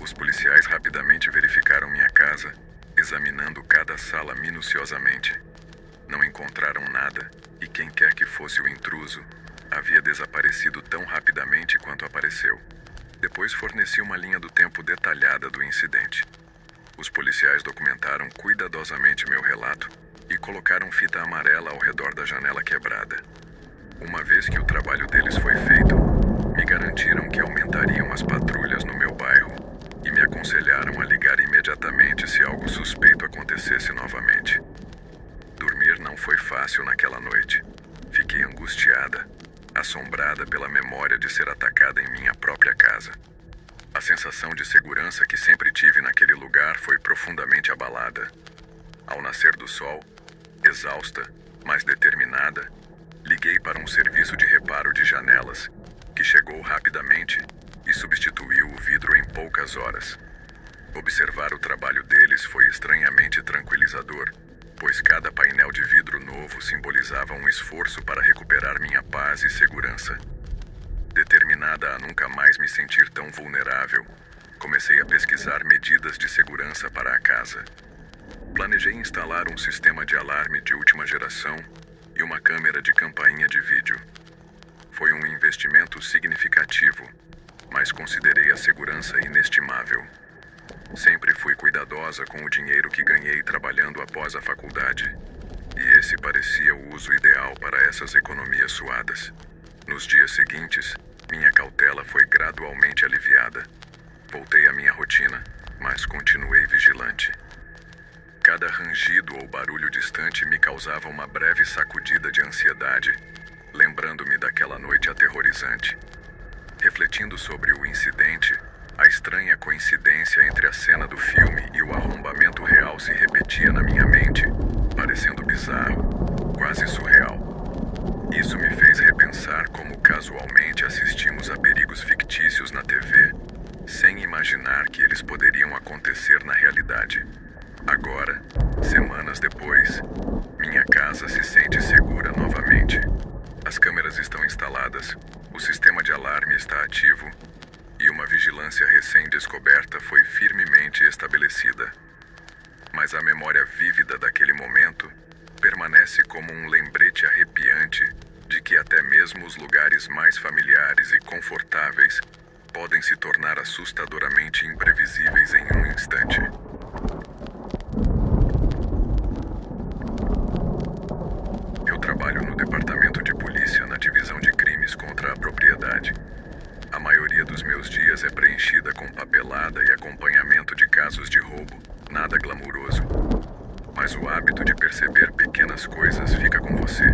Os policiais rapidamente verificaram minha casa, examinando cada sala minuciosamente. Não encontraram nada, e quem quer que fosse o intruso, havia desaparecido tão rapidamente quanto apareceu. Depois forneci uma linha do tempo detalhada do incidente. Os policiais documentaram cuidadosamente meu relato e colocaram fita amarela ao redor da janela quebrada. Uma vez que o trabalho deles foi feito, me garantiram que aumentariam as patrulhas no meu bairro e me aconselharam a ligar imediatamente se algo suspeito acontecesse novamente. Dormir não foi fácil naquela noite. Fiquei angustiada, assombrada pela memória de ser atacada em minha própria casa. A sensação de segurança que sempre tive naquele lugar foi profundamente abalada. Ao nascer do sol, exausta, mas determinada, liguei para um serviço de reparo de janelas, que chegou rapidamente e substituiu o vidro em poucas horas. Observar o trabalho deles foi estranhamente tranquilizador, pois cada painel de vidro novo simbolizava um esforço para recuperar minha paz e segurança. Determinada a nunca mais me sentir tão vulnerável, comecei a pesquisar medidas de segurança para a casa. Planejei instalar um sistema de alarme de última geração e uma câmera de campainha de vídeo. Foi um investimento significativo, mas considerei a segurança inestimável. Sempre fui cuidadosa com o dinheiro que ganhei trabalhando após a faculdade, e esse parecia o uso ideal para essas economias suadas. Nos dias seguintes, minha cautela foi gradualmente aliviada. Voltei à minha rotina, mas continuei vigilante. Cada rangido ou barulho distante me causava uma breve sacudida de ansiedade, lembrando-me daquela noite aterrorizante. Refletindo sobre o incidente, a estranha coincidência entre a cena do filme e o arrombamento real se repetia na minha mente, parecendo bizarro, quase surreal. Isso me fez repensar como casualmente assistimos a perigos fictícios na TV, sem imaginar que eles poderiam acontecer na realidade. Agora, semanas depois, minha casa se sente segura novamente. As câmeras estão instaladas, o sistema de alarme está ativo e uma vigilância recém-descoberta foi firmemente estabelecida. Mas a memória vívida daquele momento permanece como um lembrete arrepiante de que até mesmo os lugares mais familiares e confortáveis podem se tornar assustadoramente imprevisíveis em um instante. Eu trabalho no departamento de polícia na divisão de crimes contra a propriedade. A maioria dos meus dias é preenchida com papelada e acompanhamento de casos de roubo, nada glamuroso. Mas o hábito de perceber pequenas coisas fica com você.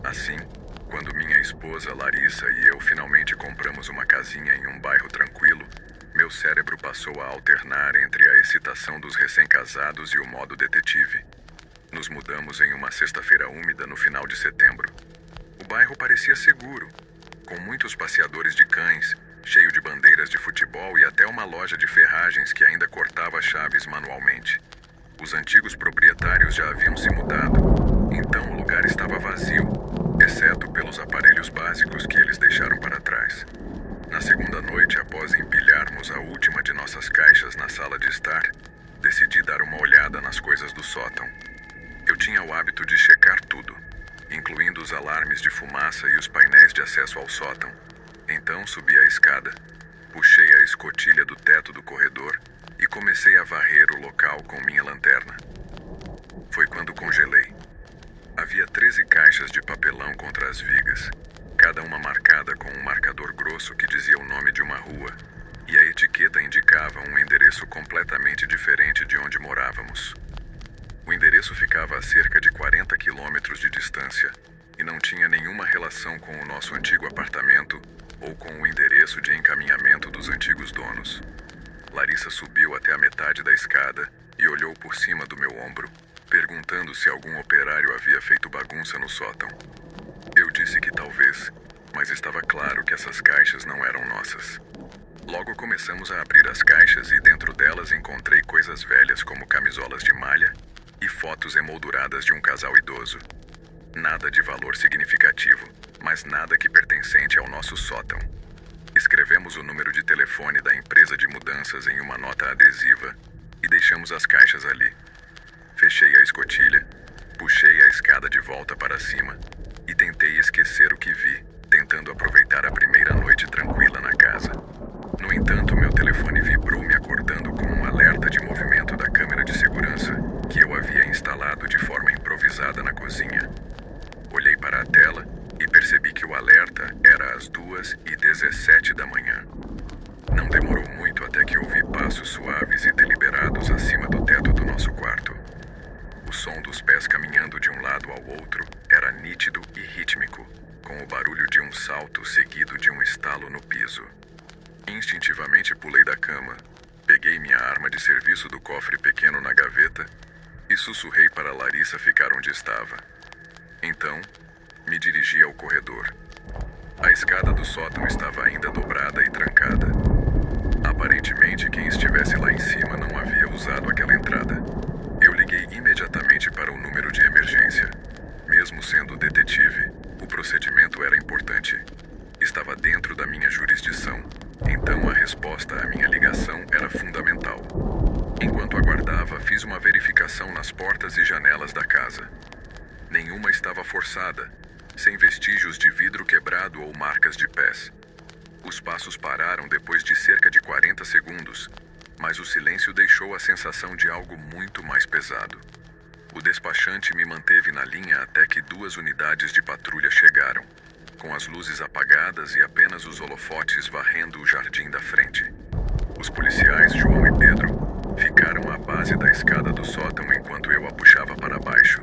Assim, quando minha esposa Larissa e eu finalmente compramos uma casinha em um bairro tranquilo, meu cérebro passou a alternar entre a excitação dos recém-casados e o modo detetive. Nos mudamos em uma sexta-feira úmida no final de setembro. O bairro parecia seguro, com muitos passeadores de cães, cheio de bandeiras de futebol e até uma loja de ferragens que ainda cortava chaves manualmente. Os antigos proprietários já haviam se mudado, então o lugar estava vazio, exceto pelos aparelhos básicos que eles deixaram para trás. Na segunda noite, após empilharmos a última de nossas caixas na sala de estar, decidi dar uma olhada nas coisas do sótão. Eu tinha o hábito de checar tudo, incluindo os alarmes de fumaça e os painéis de acesso ao sótão. Então subi a escada, puxei a escotilha do teto do corredor e comecei a varrer o local com minha lanterna. Foi quando congelei. Havia 13 caixas de papelão contra as vigas, cada uma marcada com um marcador grosso que dizia o nome de uma rua, e a etiqueta indicava um endereço completamente diferente de onde morávamos. O endereço ficava a cerca de 40 quilômetros de distância e não tinha nenhuma relação com o nosso antigo apartamento ou com o endereço de encaminhamento dos antigos donos. Larissa subiu até a metade da escada e olhou por cima do meu ombro, perguntando se algum operário havia feito bagunça no sótão. Eu disse que talvez, mas estava claro que essas caixas não eram nossas. Logo começamos a abrir as caixas e dentro delas encontrei coisas velhas como camisolas de malha e fotos emolduradas de um casal idoso. Nada de valor significativo, mas nada que pertencente ao nosso sótão. Escrevemos o número de telefone da empresa de mudanças em uma nota adesiva e deixamos as caixas ali. Fechei a escotilha, puxei a escada de volta para cima e tentei esquecer o que vi, tentando aproveitar a primeira noite tranquila na casa. No entanto, meu telefone vibrou me acordando com um alerta de movimento da câmera de segurança que eu havia instalado de forma improvisada na cozinha. Olhei para a tela e percebi que o alerta era às 2h17 da manhã. Não demorou muito até que ouvi passos suaves e deliberados acima do teto do nosso quarto. O som dos pés caminhando de um lado ao outro era nítido e rítmico, com o barulho de um salto seguido de um estalo no piso. Instintivamente pulei da cama, peguei minha arma de serviço do cofre pequeno na gaveta e sussurrei para Larissa ficar onde estava. Então, me dirigi ao corredor. A escada do sótão estava ainda dobrada e trancada. Aparentemente, quem estivesse lá em cima não havia usado aquela entrada. Eu liguei imediatamente para o número de emergência. Mesmo sendo detetive, o procedimento era importante. Estava dentro da minha jurisdição, então a resposta à minha ligação era fundamental. Enquanto aguardava, fiz uma verificação nas portas e janelas da casa. Nenhuma estava forçada, sem vestígios de vidro quebrado ou marcas de pés. Os passos pararam depois de cerca de 40 segundos, mas o silêncio deixou a sensação de algo muito mais pesado. O despachante me manteve na linha até que 2 unidades de patrulha chegaram, com as luzes apagadas e apenas os holofotes varrendo o jardim da frente. Os policiais, João e Pedro, ficaram à base da escada do sótão enquanto eu a puxava para baixo.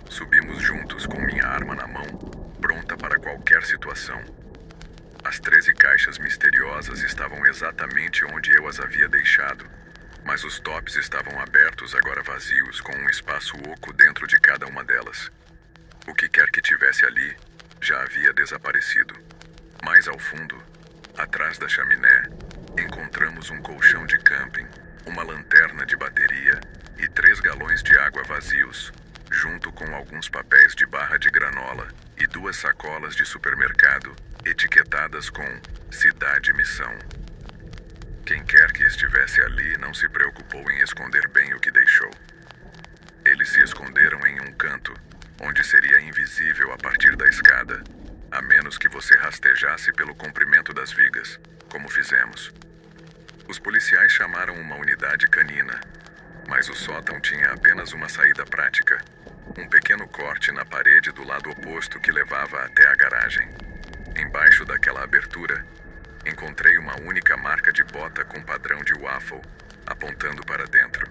Subimos juntos com minha arma na mão, pronta para qualquer situação. As 13 caixas misteriosas estavam exatamente onde eu as havia deixado, mas os tops estavam abertos, agora vazios, com um espaço oco dentro de cada uma delas. O que quer que tivesse ali já havia desaparecido. Mais ao fundo, atrás da chaminé, encontramos um colchão de camping, uma lanterna de bateria e 3 galões de água vazios, junto com alguns papéis de barra de granola e 2 sacolas de supermercado etiquetadas com Cidade Missão. Quem quer que estivesse ali não se preocupou em esconder bem o que deixou. Eles se esconderam em um canto, onde seria invisível a partir da escada, a menos que você rastejasse pelo comprimento das vigas, como fizemos. Os policiais chamaram uma unidade canina, mas o sótão tinha apenas uma saída prática, um pequeno corte na parede do lado oposto que levava até a garagem. Embaixo daquela abertura, encontrei uma única marca de bota com padrão de waffle, apontando para dentro.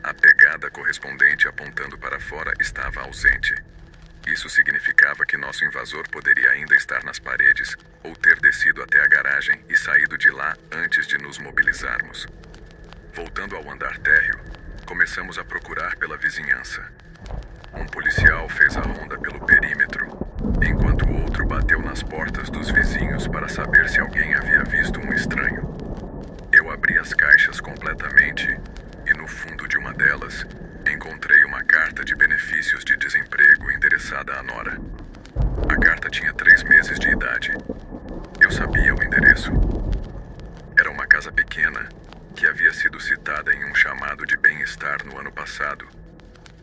A pegada correspondente apontando para fora estava ausente. Isso significava que nosso invasor poderia ainda estar nas paredes ou ter descido até a garagem e saído de lá antes de nos mobilizarmos. Voltando ao andar térreo, começamos a procurar pela vizinhança. Um policial fez a ronda pelo perímetro, enquanto o outro bateu nas portas dos vizinhos para saber se alguém havia visto um estranho. Eu abri as caixas completamente e no fundo de uma delas encontrei uma carta de benefícios de desemprego endereçada à nora. A carta tinha 3 meses de idade. Eu sabia o endereço. Era uma casa pequena que havia sido citada em um chamado de bem-estar no ano passado,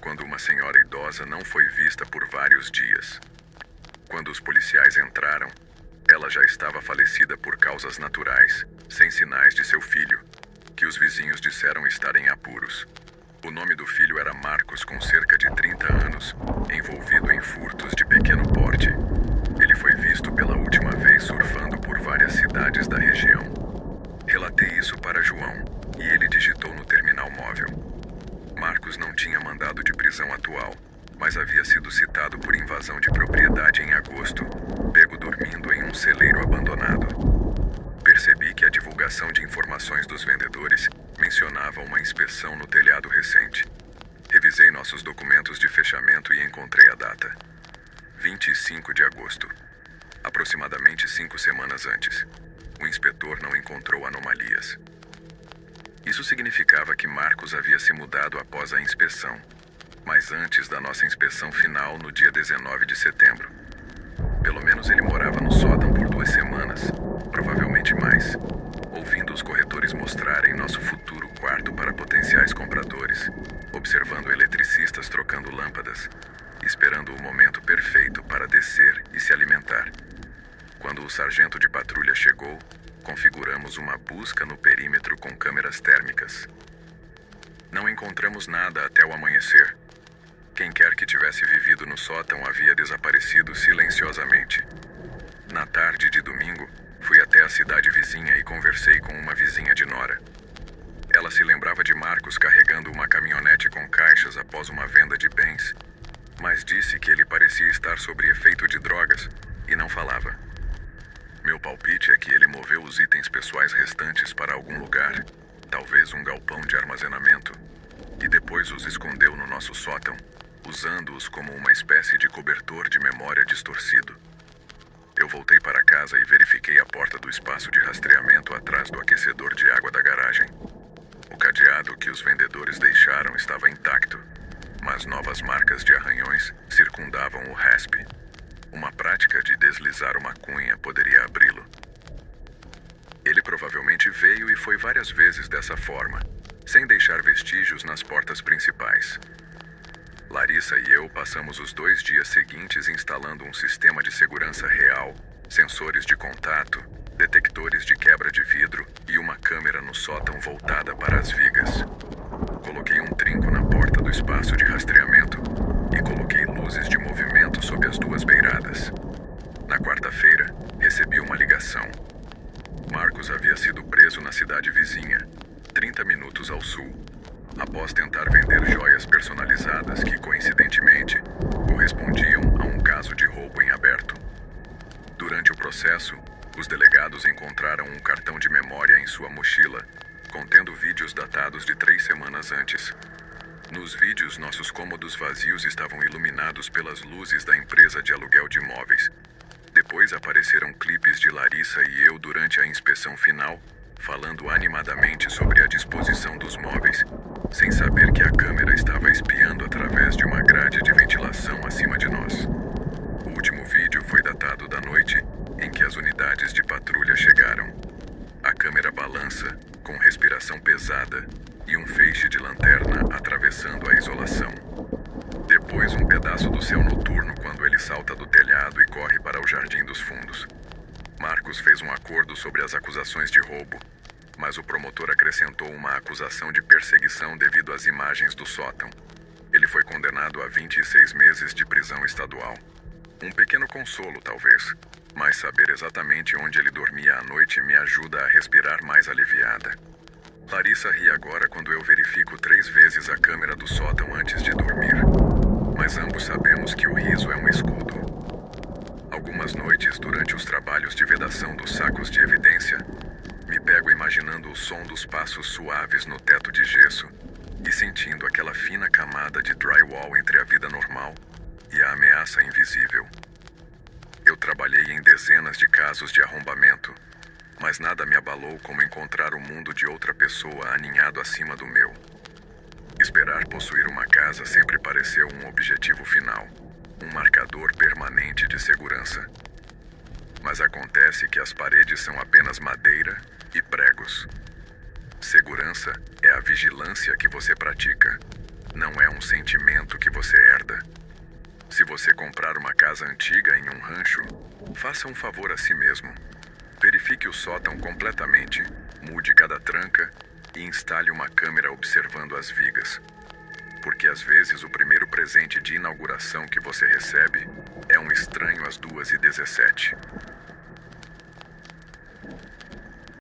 quando uma senhora idosa não foi vista por vários dias. Quando os policiais entraram, ela já estava falecida por causas naturais, sem sinais de seu filho, que os vizinhos disseram estar em apuros. O nome do filho era Marcos, com cerca de 30 anos, envolvido em furtos de pequeno porte. Ele foi visto pela última vez surfando por várias cidades da região. Relatei isso para João, e ele digitou no terminal móvel. Marcos não tinha mandado de prisão atual, mas havia sido citado por invasão de propriedade em agosto, pego dormindo em um celeiro abandonado. Percebi que a divulgação de informações dos vendedores mencionava uma inspeção no telhado recente. Revisei nossos documentos de fechamento e encontrei a data. 25 de agosto. Aproximadamente 5 semanas antes. O inspetor não encontrou anomalias. Isso significava que Marcos havia se mudado após a inspeção, mas antes da nossa inspeção final no dia 19 de setembro. Pelo menos ele morava no sótão por 2 semanas, provavelmente mais, ouvindo os corretores mostrarem nosso futuro quarto para potenciais compradores, observando eletricistas trocando lâmpadas, esperando o momento perfeito para descer e se alimentar. Quando o sargento de patrulha chegou, configuramos uma busca no perímetro com câmeras térmicas. Não encontramos nada até o amanhecer. Quem quer que tivesse vivido no sótão havia desaparecido silenciosamente. Na tarde de domingo, fui até a cidade vizinha e conversei com uma vizinha de Nora. Ela se lembrava de Marcos carregando uma caminhonete com caixas após uma venda de bens, mas disse que ele parecia estar sob efeito de drogas e não falava. Meu palpite é que ele moveu os itens pessoais restantes para algum lugar, talvez um galpão de armazenamento, e depois os escondeu no nosso sótão, usando-os como uma espécie de cobertor de memória distorcido. Eu voltei para casa e verifiquei a porta do espaço de rastreamento atrás do aquecedor de água da garagem. O cadeado que os vendedores deixaram estava intacto, mas novas marcas de arranhões circundavam o raspe. Uma prática de deslizar uma cunha poderia abri-lo. Ele provavelmente veio e foi várias vezes dessa forma, sem deixar vestígios nas portas principais. Larissa e eu passamos os 2 dias seguintes instalando um sistema de segurança real, sensores de contato, detectores de quebra de vidro e uma câmera no sótão voltada para as vigas. Coloquei um trinco na porta do espaço de rastreamento e coloquei luzes de movimento sob as 2 beiradas. Na quarta-feira, recebi uma ligação. Marcos havia sido preso na cidade vizinha, 30 minutos ao sul, após tentar vender joias personalizadas que, coincidentemente, correspondiam a um caso de roubo em aberto. Durante o processo, os delegados encontraram um cartão de memória em sua mochila, contendo vídeos datados de 3 semanas antes. Nos vídeos, nossos cômodos vazios estavam iluminados pelas luzes da empresa de aluguel de imóveis. Depois apareceram clipes de Larissa e eu durante a inspeção final, falando animadamente sobre a disposição dos móveis, sem saber que a câmera estava espiando através de uma grade de ventilação acima de nós. O último vídeo foi datado da noite em que as unidades de patrulha chegaram. A câmera balança, com respiração pesada, e um feixe de lanterna atravessando a isolação. Depois um pedaço do céu noturno quando ele salta do telhado e corre para o jardim dos fundos. Marcos fez um acordo sobre as acusações de roubo, mas o promotor acrescentou uma acusação de perseguição devido às imagens do sótão. Ele foi condenado a 26 meses de prisão estadual. Um pequeno consolo, talvez, mas saber exatamente onde ele dormia à noite me ajuda a respirar mais aliviada. Larissa ri agora quando eu verifico 3 vezes a câmera do sótão antes de dormir. Mas ambos sabemos que o riso é um escudo. Algumas noites, durante os trabalhos de vedação dos sacos de evidência, me pego imaginando o som dos passos suaves no teto de gesso e sentindo aquela fina camada de drywall entre a vida normal e a ameaça invisível. Eu trabalhei em dezenas de casos de arrombamento, mas nada me abalou como encontrar o mundo de outra pessoa aninhado acima do meu. Esperar possuir uma casa sempre pareceu um objetivo final, um marcador permanente de segurança. Mas acontece que as paredes são apenas madeira e pregos. Segurança é a vigilância que você pratica, não é um sentimento que você herda. Se você comprar uma casa antiga em um rancho, faça um favor a si mesmo. Verifique o sótão completamente, mude cada tranca e instale uma câmera observando as vigas. Porque às vezes o primeiro presente de inauguração que você recebe é um estranho às 2h17.